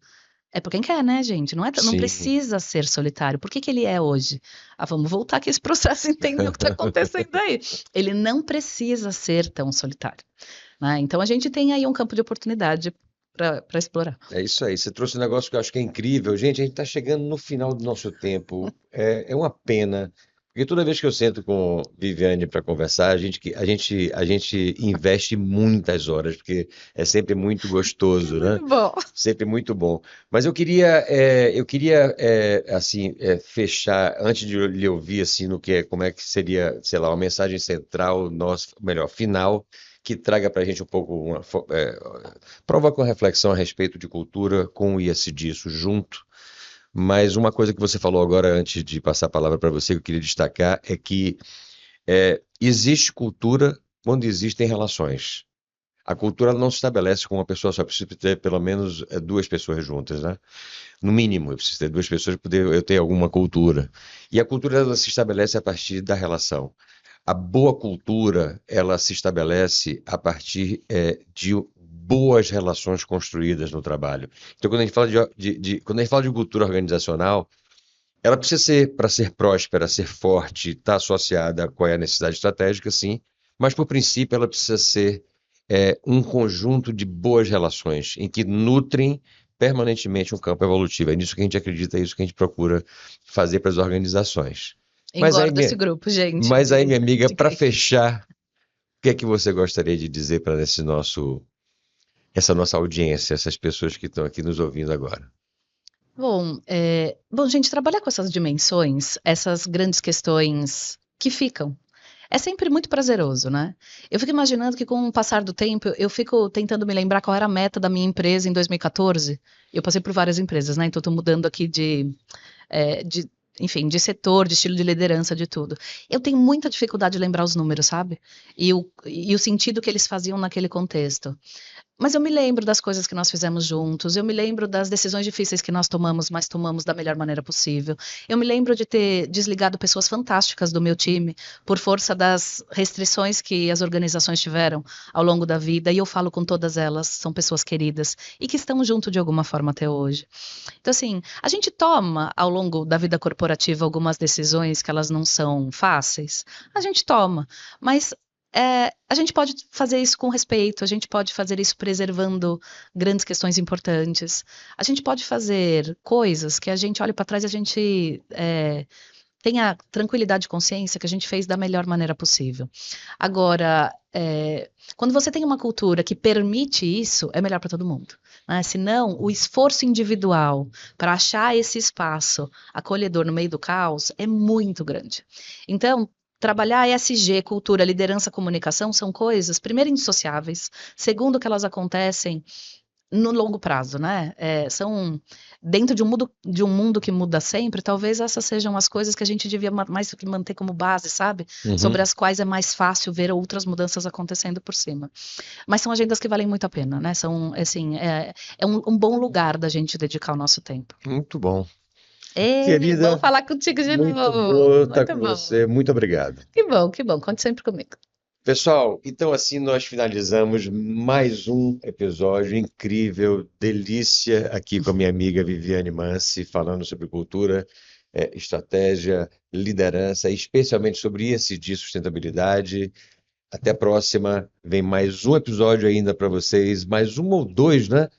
É por quem quer, né, gente? Não Sim. precisa ser solitário. Por que ele é hoje? Vamos voltar aqui esse processo e entender o que está acontecendo aí. Ele não precisa ser tão solitário. Né? Então, a gente tem aí um campo de oportunidade para explorar. É isso aí. Você trouxe um negócio que eu acho que é incrível. Gente, a gente está chegando no final do nosso tempo. É uma pena. Porque toda vez que eu sento com Viviane para conversar, a gente investe muitas horas, porque é sempre muito gostoso, né? Muito bom. Sempre muito bom. Mas eu queria assim, fechar, antes de eu lhe ouvir, assim, como é que seria, sei lá, uma mensagem central, nossa, melhor, final, que traga para a gente um pouco, provoca uma reflexão a respeito de cultura com o IS disso junto. Mas uma coisa que você falou agora, antes de passar a palavra para você, que eu queria destacar, é que existe cultura quando existem relações. A cultura não se estabelece com uma pessoa só, precisa ter pelo menos duas pessoas juntas, né? No mínimo, eu preciso ter duas pessoas para poder eu ter alguma cultura. E a cultura ela se estabelece a partir da relação. A boa cultura, ela se estabelece a partir de boas relações construídas no trabalho. Então, quando a gente fala quando a gente fala de cultura organizacional, ela precisa ser, para ser próspera, ser forte, estar associada com a necessidade estratégica, sim, mas, por princípio, ela precisa ser um conjunto de boas relações, em que nutrem permanentemente um campo evolutivo. É nisso que a gente acredita, é isso que a gente procura fazer para as organizações. Engorda esse grupo, gente. Mas aí, minha amiga, para fechar, o que é que você gostaria de dizer para essa nossa audiência, essas pessoas que estão aqui nos ouvindo agora? Bom, gente, trabalhar com essas dimensões, essas grandes questões que ficam, é sempre muito prazeroso, né? Eu fico imaginando que com o passar do tempo, eu fico tentando me lembrar qual era a meta da minha empresa em 2014. Eu passei por várias empresas, né? Então, estou mudando aqui enfim, de setor, de estilo de liderança, de tudo. Eu tenho muita dificuldade de lembrar os números, sabe? E o sentido que eles faziam naquele contexto. Mas eu me lembro das coisas que nós fizemos juntos, eu me lembro das decisões difíceis que nós tomamos, mas tomamos da melhor maneira possível. Eu me lembro de ter desligado pessoas fantásticas do meu time por força das restrições que as organizações tiveram ao longo da vida, e eu falo com todas elas, são pessoas queridas e que estão junto de alguma forma até hoje. Então, assim, a gente toma ao longo da vida corporativa algumas decisões que elas não são fáceis, a gente toma, mas a gente pode fazer isso com respeito, a gente pode fazer isso preservando grandes questões importantes, a gente pode fazer coisas que a gente olha para trás e a gente tenha tranquilidade de consciência que a gente fez da melhor maneira possível. Agora, quando você tem uma cultura que permite isso, é melhor para todo mundo. Né? Senão, o esforço individual para achar esse espaço acolhedor no meio do caos é muito grande. Então, trabalhar ESG, cultura, liderança, comunicação, são coisas, primeiro, indissociáveis, segundo, que elas acontecem no longo prazo, né? São dentro de um mundo que muda sempre, talvez essas sejam as coisas que a gente devia mais que manter como base, sabe? Sobre as quais é mais fácil ver outras mudanças acontecendo por cima. Mas são agendas que valem muito a pena, né? São, assim, um bom lugar da gente dedicar o nosso tempo. Muito bom. Vou Querida, falar contigo de muito novo. bom estar Muito com bom. você. Muito obrigado. Que bom, que bom. Conte sempre comigo. Pessoal, então assim nós finalizamos mais um episódio incrível, delícia, aqui com a minha amiga Viviane Mansi, falando sobre cultura, estratégia, liderança, especialmente sobre ESG, sustentabilidade. Até a próxima, vem mais um episódio ainda para vocês, mais um ou dois, né?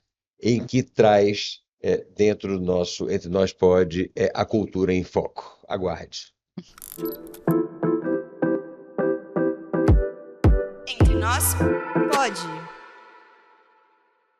Em que traz dentro do nosso Entre Nós Pod a cultura em foco. Aguarde. Entre Nós Pode.